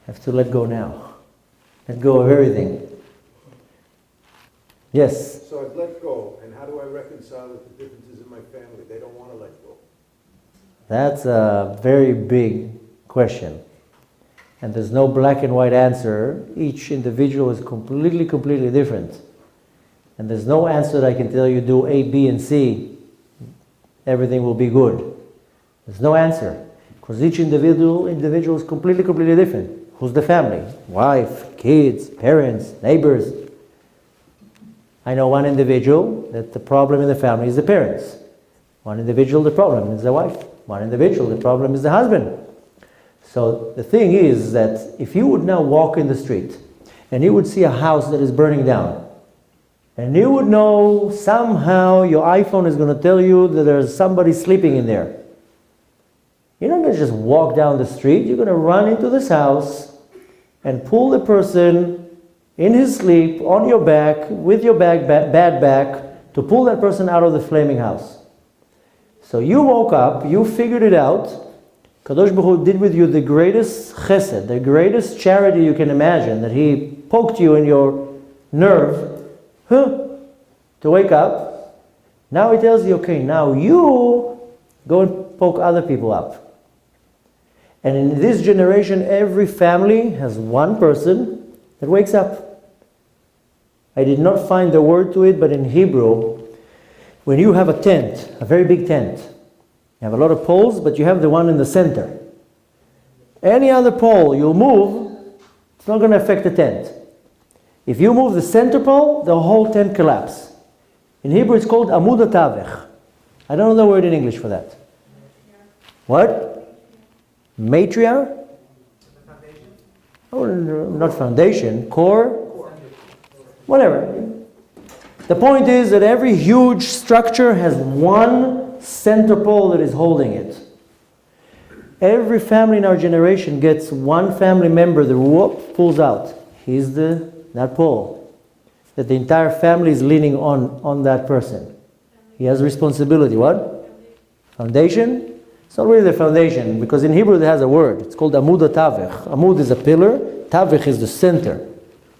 Have to let go now. Let go of everything. Yes? So I've let go, and how do I reconcile with the differences in my family? They don't want to let go. That's a very big question. And there's no black and white answer. Each individual is completely different. And there's no answer that I can tell you do A, B, and C. Everything will be good. There's no answer. Because each individual is completely different. Who's the family? Wife, kids, parents, neighbors. I know one individual that the problem in the family is the parents. One individual, the problem is the wife. One individual, the problem is the husband. So the thing is that if you would now walk in the street and you would see a house that is burning down, and you would know somehow your iPhone is going to tell you that there's somebody sleeping in there. You're not going to just walk down the street. You're going to run into this house and pull the person in his sleep on your back with your bad back to pull that person out of the flaming house. So you woke up, you figured it out. Kadosh Baruch Hu did with you the greatest chesed, the greatest charity you can imagine, that he poked you in your nerve to wake up. Now he tells you, okay, now you go and poke other people up. And in this generation, every family has one person that wakes up. I did not find the word to it, but in Hebrew, when you have a tent, a very big tent, you have a lot of poles, but you have the one in the center. Any other pole you move, it's not going to affect the tent. If you move the center pole, the whole tent collapses. In Hebrew, it's called amud atavech. I don't know the word in English for that. What? Matriarch? Oh, not foundation. Core? Whatever. The point is that every huge structure has one center pole that is holding it. Every family in our generation gets one family member that pulls out. He's that pole. That the entire family is leaning on that person. He has responsibility. What? Foundation? It's not really the foundation, because in Hebrew it has a word. It's called amud tavech. Amud is a pillar. Tavech is the center.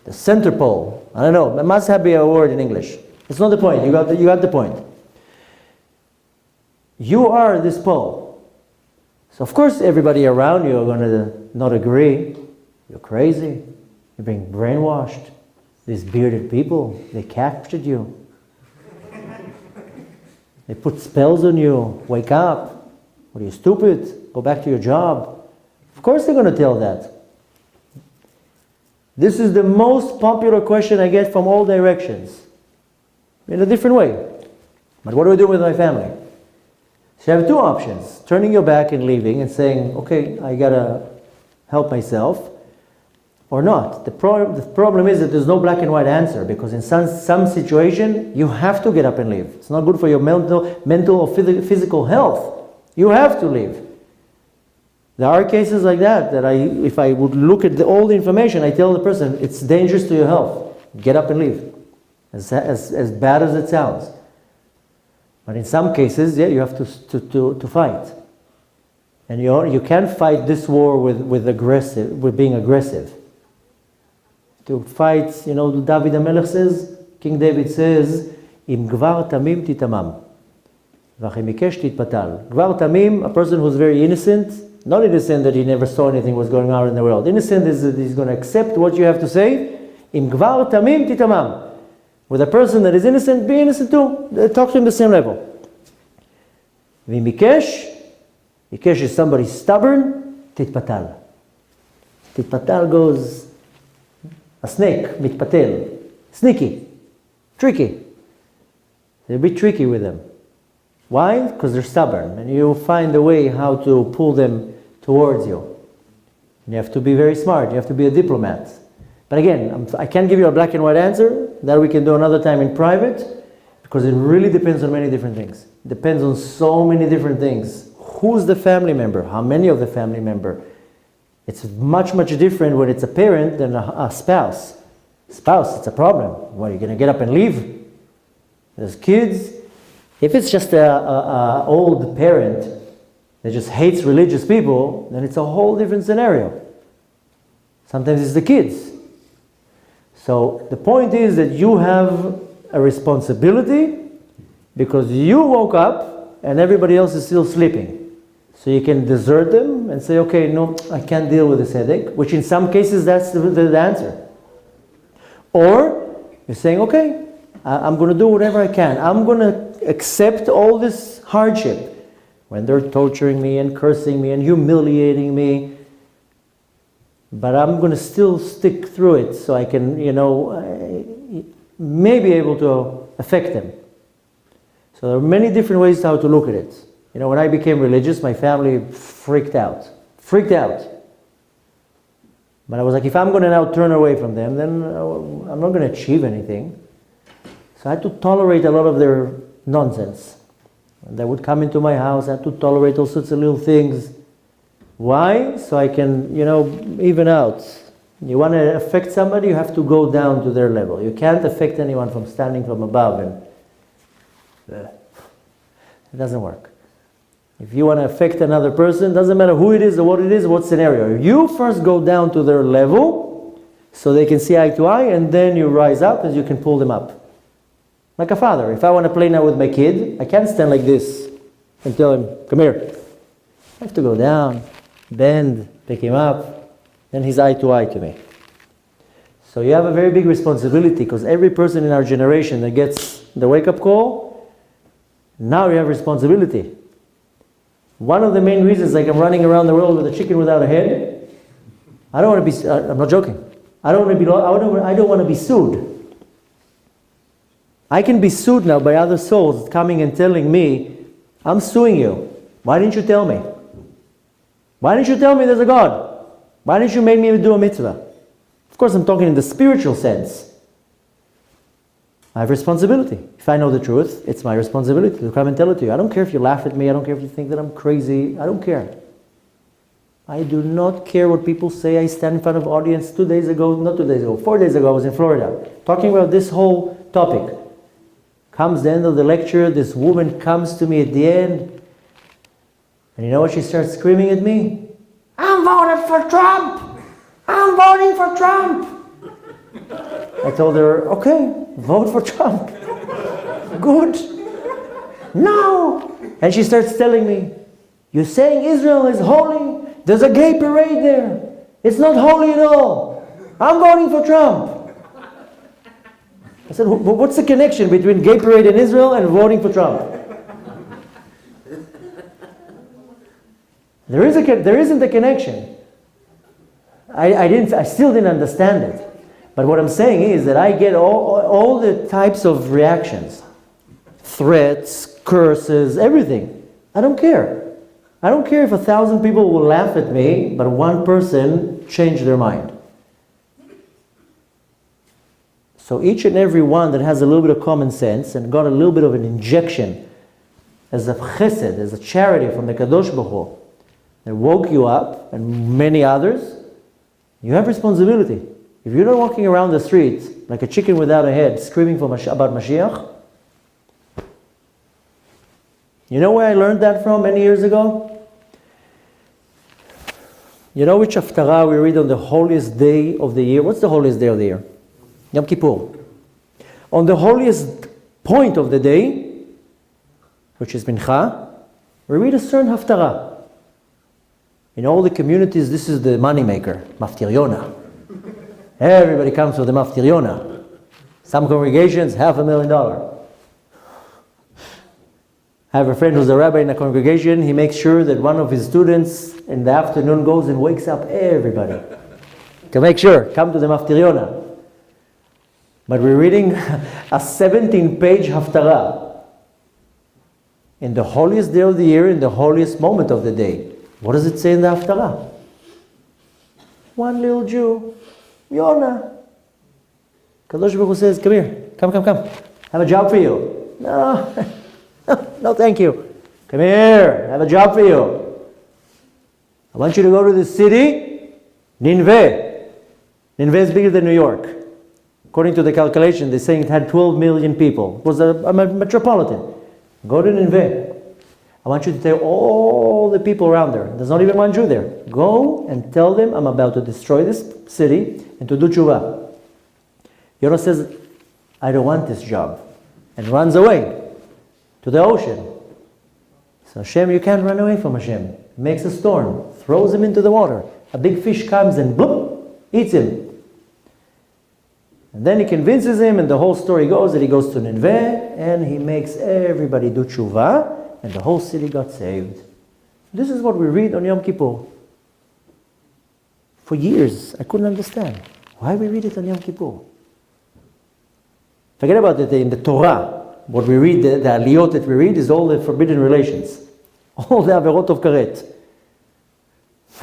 The center pole. I don't know. It must have be a word in English. It's not the point. You got the point. You are this pole. So of course everybody around you are going to not agree. You're crazy. You're being brainwashed. These bearded people, they captured you. They put spells on you. Wake up. What are you, stupid? Go back to your job. Of course they're going to tell that. This is the most popular question I get from all directions. In a different way. But what do I do with my family? So you have two options. Turning your back and leaving and saying, okay, I got to help myself. Or not. The problem is that there's no black and white answer, because in some situation you have to get up and leave. It's not good for your mental or physical health. You have to leave. There are cases like that if I would look at all the information, I tell the person, it's dangerous to your health. Get up and leave. As bad as it sounds. But in some cases, yeah, you have to fight. And you can't fight this war with being aggressive. To fight, David HaMelech says, King David says, Im gvar tamim titamam, v'chimikesh titpatal. Gvar tamim, a person who's very innocent, not innocent that he never saw anything was going on in the world. Innocent is that he's going to accept what you have to say. Im gvar tamim titamam. With a person that is innocent, be innocent too. Talk to him the same level. V'imikesh, Mikesh is somebody stubborn, titpatal. Titpatal goes, a snake, mitpatel, sneaky, tricky. They're a bit tricky with them. Why? Because they're stubborn, and you find a way how to pull them towards you. And you have to be very smart, you have to be a diplomat. But again, I can't give you a black and white answer. That we can do another time in private, because it really depends on many different things. It depends on so many different things. Who's the family member? How many of the family member? It's much, much different when it's a parent than a spouse. Spouse, it's a problem. What, are you going to get up and leave? There's kids. If it's just a old parent that just hates religious people, then it's a whole different scenario. Sometimes it's the kids. So the point is that you have a responsibility because you woke up and everybody else is still sleeping. So you can desert them and say, okay, no, I can't deal with this headache, which in some cases that's the answer. Or you're saying, okay, I'm going to do whatever I can. I'm going to accept all this hardship. when they're torturing me and cursing me and humiliating me. But I'm going to still stick through it so I can, may be able to affect them. So there are many different ways how to look at it. When I became religious, my family freaked out. But I was like, if I'm going to now turn away from them, then I'm not going to achieve anything. So I had to tolerate a lot of their nonsense. And they would come into my house, I had to tolerate all sorts of little things. Why? So I can, even out. You want to affect somebody, you have to go down to their level. You can't affect anyone from standing from above, and it doesn't work. If you want to affect another person, doesn't matter who it is or what scenario. You first go down to their level so they can see eye to eye, and then you rise up and you can pull them up. Like a father. If I want to play now with my kid, I can't stand like this and tell him, come here. I have to go down, bend, pick him up, then he's eye to eye to me. So you have a very big responsibility, because every person in our generation that gets the wake-up call, now you have responsibility. One of the main reasons, like I'm running around the world with a chicken without a head, I don't want to be, I'm not joking, I don't want to be sued. I can be sued now by other souls coming and telling me, I'm suing you. Why didn't you tell me? Why didn't you tell me there's a God? Why didn't you make me do a mitzvah? Of course, I'm talking in the spiritual sense. I have responsibility. If I know the truth, it's my responsibility to come and tell it to you. I don't care if you laugh at me. I don't care if you think that I'm crazy. I don't care. I do not care what people say. I stand in front of audience 4 days ago, I was in Florida, talking about this whole topic. Comes the end of the lecture, this woman comes to me at the end, and you know what she starts screaming at me? I'm voting for Trump! I'm voting for Trump! I told her, okay, vote for Trump. Good. No! And she starts telling me, you're saying Israel is holy? There's a gay parade there. It's not holy at all. I'm voting for Trump. I said, what's the connection between gay parade in Israel and voting for Trump? There isn't a connection. I still didn't understand it. But what I'm saying is that I get all the types of reactions. Threats, curses, everything. I don't care. I don't care if 1,000 people will laugh at me, but one person changed their mind. So each and every one that has a little bit of common sense and got a little bit of an injection as a chesed, as a charity from the Kadosh Baruch Hu, that woke you up, and many others, you have responsibility. If you're not walking around the streets like a chicken without a head, screaming about Moshiach, you know where I learned that from many years ago? You know which haftarah we read on the holiest day of the year? What's the holiest day of the year? Yom Kippur. On the holiest point of the day, which is Mincha, we read a certain haftarah. In all the communities, this is the moneymaker, Maftir Yonah. Everybody comes for the Maftir Yonah. Some congregations, $500,000. I have a friend who's a rabbi in a congregation. He makes sure that one of his students in the afternoon goes and wakes up everybody to make sure, come to the Maftir Yonah. But we're reading a 17-page haftarah in the holiest day of the year, in the holiest moment of the day. What does it say in the haftarah? One little Jew, Yonah. Kadosh Baruch Hu says, come here, come. Have a job for you. No, thank you. Come here, have a job for you. I want you to go to the city, Nineveh. Nineveh is bigger than New York. According to the calculation, they're saying it had 12 million people. It was a metropolitan. Go to Nineveh. I want you to tell all the people around there. There's not even one Jew there. Go and tell them I'm about to destroy this city and to do tshuva. Yonah says, I don't want this job. And runs away to the ocean. So Hashem, you can't run away from Hashem. Makes a storm, throws him into the water. A big fish comes and bloop, eats him. And then he convinces him, and the whole story goes that he goes to Nineveh, and he makes everybody do tshuva, and the whole city got saved. This is what we read on Yom Kippur. For years, I couldn't understand. Why we read it on Yom Kippur? Forget about it in the Torah. What we read, the aliyot that we read, is all the forbidden relations. All the averot of karet.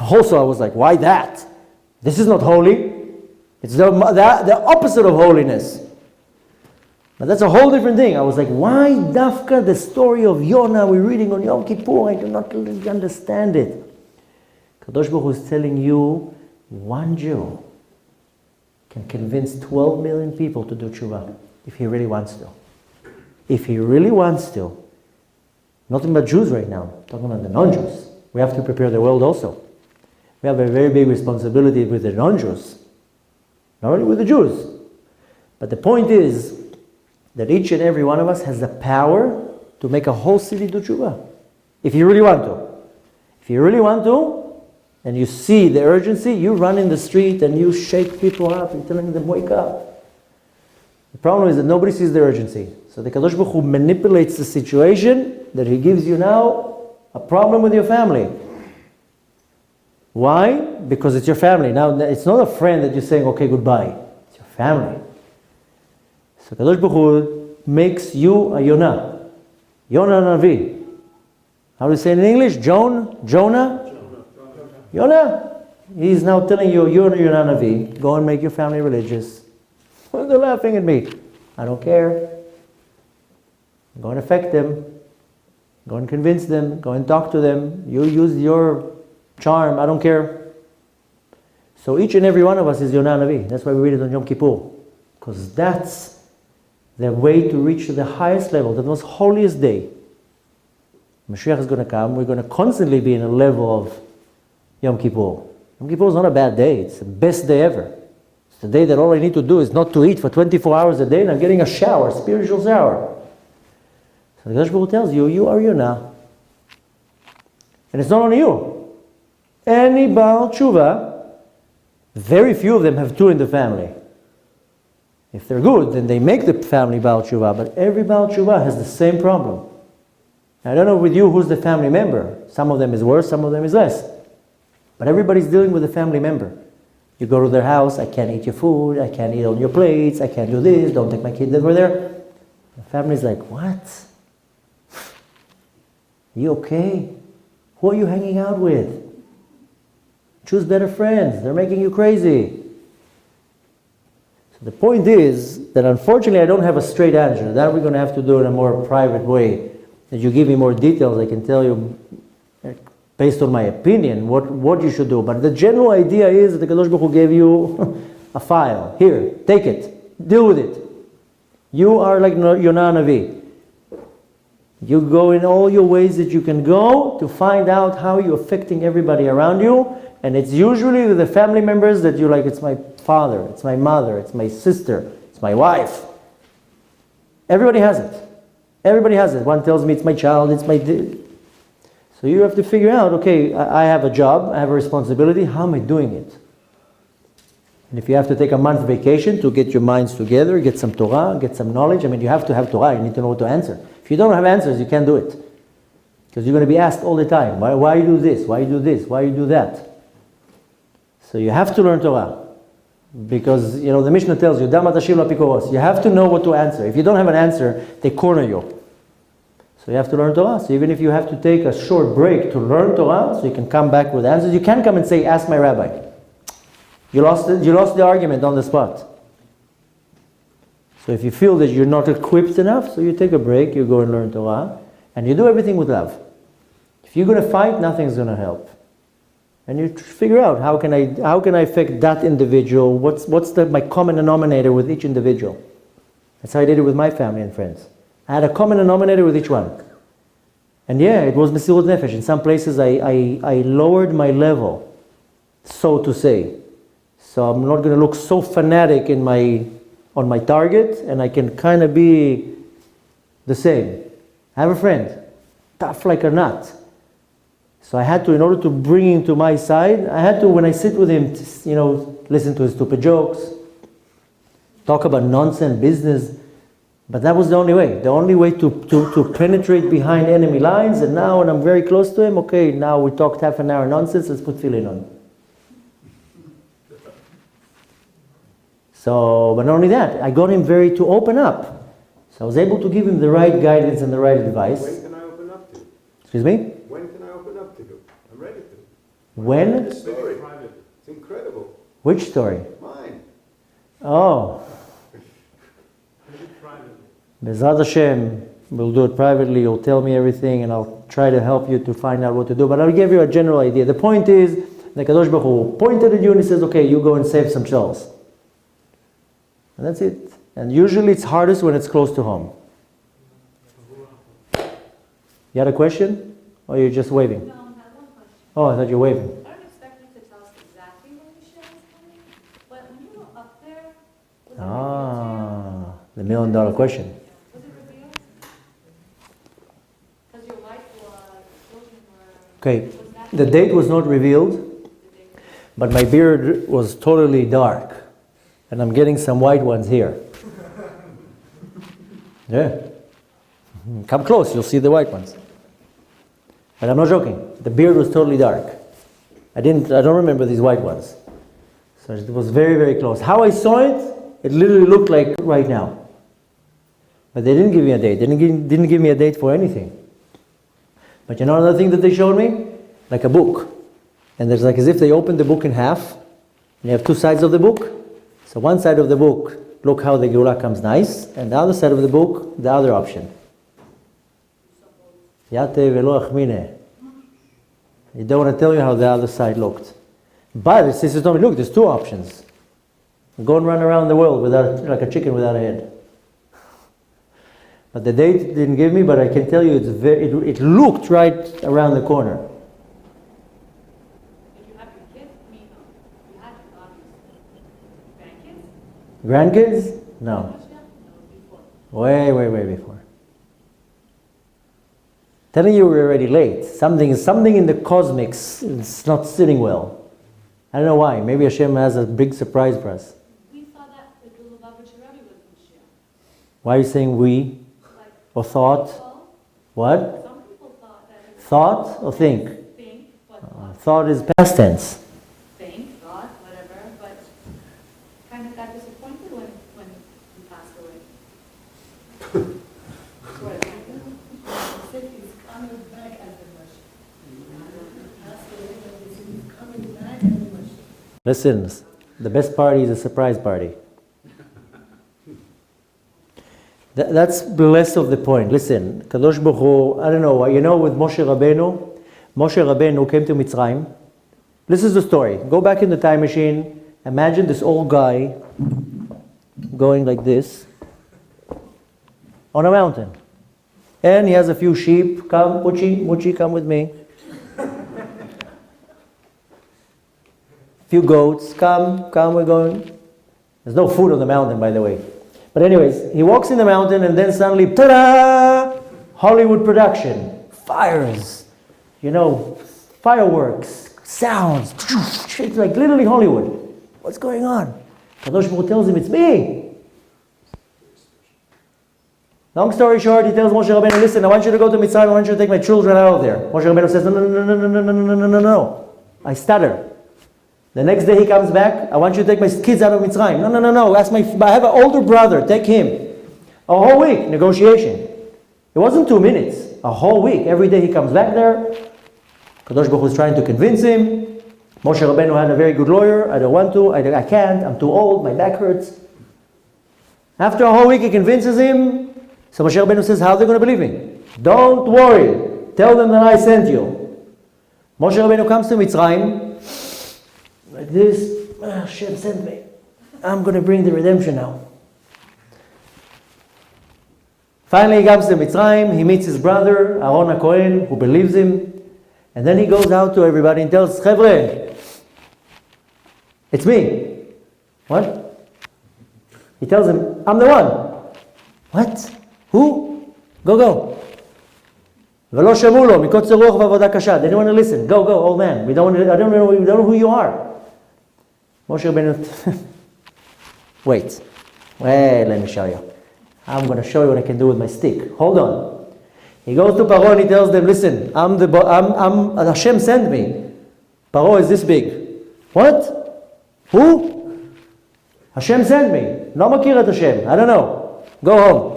Also, I was like, why that? This is not holy. It's the opposite of holiness. But that's a whole different thing. I was like, why dafka the story of Yonah we're reading on Yom Kippur? I do not really understand it. Kadosh Baruch Hu is telling you, one Jew can convince 12 million people to do tshuva if he really wants to. If he really wants to. Not talking about Jews right now, I'm talking about the non-Jews. We have to prepare the world also. We have a very big responsibility with the non-Jews. Not only with the Jews. But the point is that each and every one of us has the power to make a whole city do tshuva. If you really want to. If you really want to, and you see the urgency, you run in the street and you shake people up, you're telling them, wake up. The problem is that nobody sees the urgency. So the Kadosh Baruch Hu manipulates the situation that He gives you now a problem with your family. Why? Because it's your family. Now, it's not a friend that you're saying, okay, goodbye. It's your family. So Kadosh Baruch Hu makes you a Yonah. Yonah Navi. How do you say it in English? Jonah? Yonah. He's now telling you, you're Yonah Navi. Go and make your family religious. They're laughing at me. I don't care. Go and affect them. Go and convince them. Go and talk to them. You use your charm. I don't care. So each and every one of us is Yonah Navi. That's why we read it on Yom Kippur. Because that's the way to reach the highest level, the most holiest day. Moshiach is going to come. We're going to constantly be in a level of Yom Kippur. Yom Kippur is not a bad day. It's the best day ever. It's the day that all I need to do is not to eat for 24 hours a day and I'm getting a shower, spiritual shower. So the Kadosh Baruch Hu tells you, you are Yonah. And it's not only you. Any Baal Tshuva, very few of them have two in the family. If they're good, then they make the family Baal Tshuva, but every Baal Tshuva has the same problem. I don't know with you who's the family member. Some of them is worse, some of them is less. But everybody's dealing with a family member. You go to their house, I can't eat your food, I can't eat on your plates, I can't do this, don't take my kid over there. The family's like, what? You okay? Who are you hanging out with? Choose better friends, they're making you crazy. So the point is that unfortunately I don't have a straight answer. That we're going to have to do in a more private way. That you give me more details, I can tell you based on my opinion what you should do. But the general idea is that the Kadosh Baruch Hu gave you a file. Here, take it. Deal with it. You are like Yonah Navi. You go in all your ways that you can go to find out how you're affecting everybody around you. And it's usually with the family members that you're like, it's my father, it's my mother, it's my sister, it's my wife. Everybody has it. Everybody has it. One tells me it's my child, it's my... So you have to figure out, okay, I have a job, I have a responsibility, how am I doing it? And if you have to take a month vacation to get your minds together, get some Torah, get some knowledge, I mean, you have to have Torah, you need to know what to answer. If you don't have answers, you can't do it. Because you're going to be asked all the time, why you do this, why you do this, why you do that. So you have to learn Torah. Because, you know, the Mishnah tells you, Dama tashir l'apikoros. You have to know what to answer. If you don't have an answer, they corner you. So you have to learn Torah. So even if you have to take a short break to learn Torah, so you can come back with answers, you can come and say, ask my rabbi. You lost the argument on the spot. So if you feel that you're not equipped enough, so you take a break, you go and learn Torah, and you do everything with love. If you're going to fight, nothing's going to help. And you figure out how can I affect that individual? What's my common denominator with each individual? That's how I did it with my family and friends. I had a common denominator with each one. And yeah, it was Mesirut Nefesh. In some places I lowered my level, so to say. So I'm not going to look so fanatic on my target, and I can kind of be the same. I have a friend, tough like a nut. So I had to, in order to bring him to my side, I had to, when I sit with him, you know, listen to his stupid jokes, talk about nonsense business. But that was the only way. The only way to penetrate behind enemy lines. And now when I'm very close to him, okay, now we talked half an hour nonsense, let's put tefillin on. So, but not only that, I got him to open up. So I was able to give him the right guidance and the right advice. When can I open up to you? Excuse me? When can I open up to you? I'm ready to. When? This story. It's incredible. Which story? Mine. Oh. Bezrat Hashem, we'll do it privately, you'll tell me everything and I'll try to help you to find out what to do. But I'll give you a general idea. The point is, the Kadosh Baruch Hu pointed at you and he says, okay, you go and save some souls. And that's it. And usually it's hardest when it's close to home. You had a question? Or you're just waving? No, I have one question. Oh, I thought you were waving. I don't expect you to tell us exactly when Moshiach is coming, but when you were up there, was it revealed The $1 million question. to you? Was it revealed? Because your wife was, children were... Okay, Was that the date was not revealed, the date? but my beard was totally dark. And I'm getting some white ones here. Yeah. Come close, you'll see the white ones. But I'm not joking. The beard was totally dark. I don't remember these white ones. So it was very, very close. How I saw it, it literally looked like right now. But they didn't give me a date. They didn't give me a date for anything. But you know another thing that they showed me? Like a book. And there's like as if they opened the book in half. And you have two sides of the book. So one side of the book, look how the Geulah comes nice. And the other side of the book, the other option. Yate velo achmine. You don't want to tell you how the other side looked. But the sisters told me, look, there's two options. Go and run around the world without, like a chicken without a head. But the date didn't give me, but I can tell you it looked right around the corner. Did you have your kids? I mean, you had obviously. Grandkids? Grandkids? No. Moshiach? No, before. Way before. Telling you we're already late. Something in the cosmics is not sitting well. I don't know why. Maybe Hashem has a big surprise for us. We thought that the Lubavitcher Rebbe was Moshiach. Why are you saying we? Like, Or thought? well, What? some people thought that it was Thought or think? think, but Thought is past tense. think, thought, whatever, but kind of got disappointed when he passed away. What? He's coming back as the Moshiach. He's coming back as the Moshiach. Listen, the best party is a surprise party. That's less of the point. Listen, Kadosh Baruch Hu, I don't know, you know with Moshe Rabbeinu came to Mitzrayim. This is the story. Go back in the time machine. Imagine this old guy going like this on a mountain. And he has a few sheep. Come, Muchi, come with me. Few goats. Come, we're going. There's no food on the mountain, by the way. But anyways, he walks in the mountain and then suddenly, ta-da! Hollywood production. Fires. Fireworks. Sounds. It's like literally Hollywood. What's going on? Kadosh Baruch Hu tells him, it's me. Long story short, he tells Moshe Rabbeinu, listen, I want you to go to Mitzrayim, I want you to take my children out of there. Moshe Rabbeinu says, no. I stutter. The next day he comes back, I want you to take my kids out of Mitzrayim. No. I have an older brother, take him. A whole week, negotiation. It wasn't 2 minutes, a whole week. Every day he comes back there. Kadosh Baruch Hu is trying to convince him. Moshe Rabbeinu had a very good lawyer. I don't want to, I can't, I'm too old, my back hurts. After a whole week he convinces him. So Moshe Rabbeinu says, how are they going to believe me? Don't worry, tell them that I sent you. Moshe Rabbeinu comes to Mitzrayim. Like this, Hashem sent me. I'm going to bring the redemption now. Finally he comes to Mitzrayim, he meets his brother, Aaron HaKohen, who believes him. And then he goes out to everybody and tells, Chevre, it's me. What? He tells him, I'm the one. What? Who? Go. Velo shamulo, mikotzer ruach v'avoda kasha. They don't want to listen. Go, old man. We don't know who you are. Moshe Rabbeinu, wait, let me show you. I'm going to show you what I can do with my stick. Hold on. He goes to Paro and he tells them, listen, Hashem sent me. Paro is this big. What? Who? Hashem sent me. No makir et Hashem. I don't know. Go home.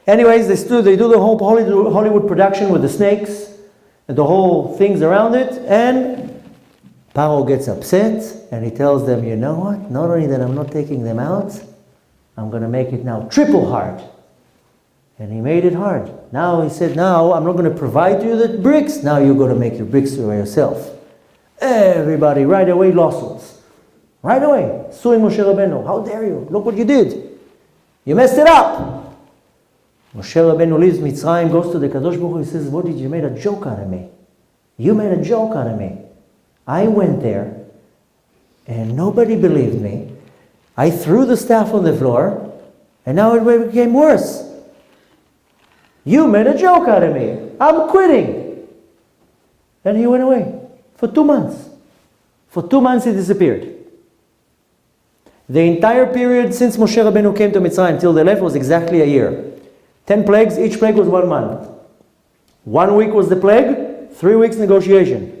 Anyways, they do the whole Hollywood production with the snakes and the whole things around it, and Paro gets upset and he tells them, you know what? Not only that I'm not taking them out, I'm going to make it now triple hard. And he made it hard. Now he said, now I'm not going to provide you the bricks. Now you're going to make your bricks by yourself. Everybody right away lawsuits. Right away. Suing Moshe Rabbeinu. How dare you? Look what you did. You messed it up. Moshe Rabbeinu leaves Mitzrayim, goes to the Kadosh Baruch Hu, he says, what did you made a joke out of me? You made a joke out of me. I went there and nobody believed me. I threw the staff on the floor and now it became worse. You made a joke out of me. I'm quitting. And he went away for 2 months. For 2 months he disappeared. The entire period since Moshe Rabbeinu came to Mitzrayim till they left was exactly a year. 10 plagues, each plague was 1 month. 1 week was the plague, 3 weeks negotiation.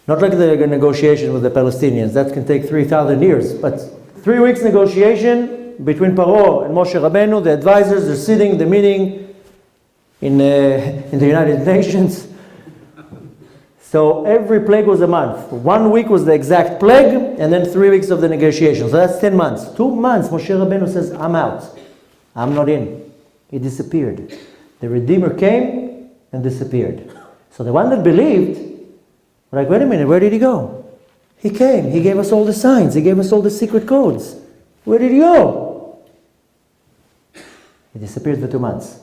Not like the negotiation with the Palestinians, that can take 3,000 years, but 3 weeks negotiation between Paro and Moshe Rabbeinu. The advisors are sitting, the meeting in the United Nations. So every plague was a month. 1 week was the exact plague, and then 3 weeks of the negotiation. So that's 10 months. 2 months, Moshe Rabbeinu says, I'm out. I'm not in. He disappeared. The Redeemer came and disappeared. So the one that believed, were like, wait a minute, where did he go? He came. He gave us all the signs. He gave us all the secret codes. Where did he go? He disappeared for 2 months.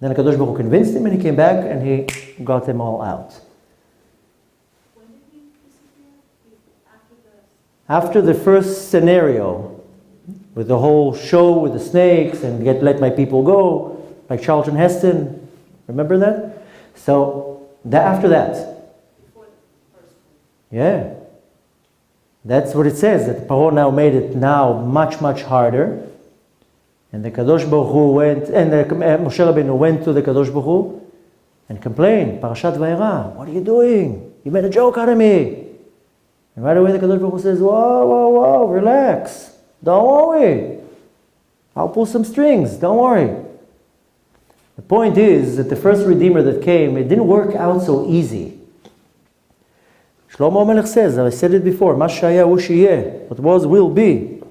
Then HaKadosh Baruch Hu convinced him and he came back and he got them all out. When did he disappear? After the first scenario, with the whole show with the snakes and let my people go, like Charlton Heston, remember that? So after that, Before the first one. yeah, that's what it says. That Paro now made it now much harder, and the Kadosh Baruch Hu went, and Moshe Rabbeinu went to the Kadosh Baruch Hu and complained, Parashat Vayera, what are you doing? You made a joke out of me. And right away the Kadosh Baruch Hu says, whoa, relax. Don't worry. I'll pull some strings. Don't worry. The point is that the first Redeemer that came, it didn't work out so easy. Shlomo Melech says, I said it before, Ma shaya hu sheyeh, what was will be.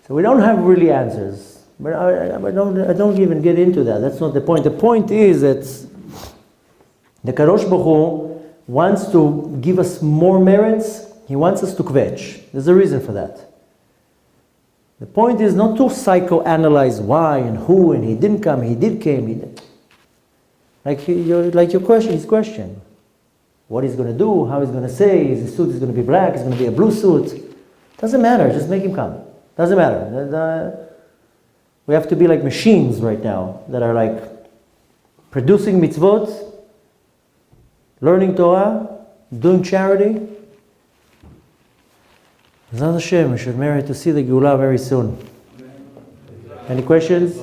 So we don't have really answers. But I don't even get into that. That's not the point. The point is that the Kadosh Baruch Hu wants to give us more merits. He wants us to kvetch. There's a reason for that. The point is not to psychoanalyze why and who, and he didn't come, he did came, he did. Like your question, his question. What he's going to do, how he's going to say, his suit is going to be black, it's going to be a blue suit. Doesn't matter, just make him come. Doesn't matter. We have to be like machines right now that are like producing mitzvot, learning Torah, doing charity. Zan Hashem, we should merit to see the Geulah very soon. Any questions?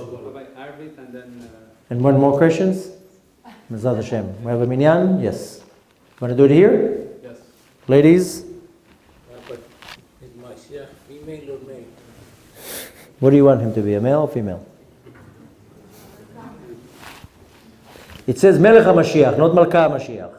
And one more questions? Zan Hashem. We have a minyan? Yes. Want to do it here? Yes. Ladies? But is Moshiach female or male? What do you want him to be, a male or female? It says Melech HaMashiach, not Malka HaMashiach.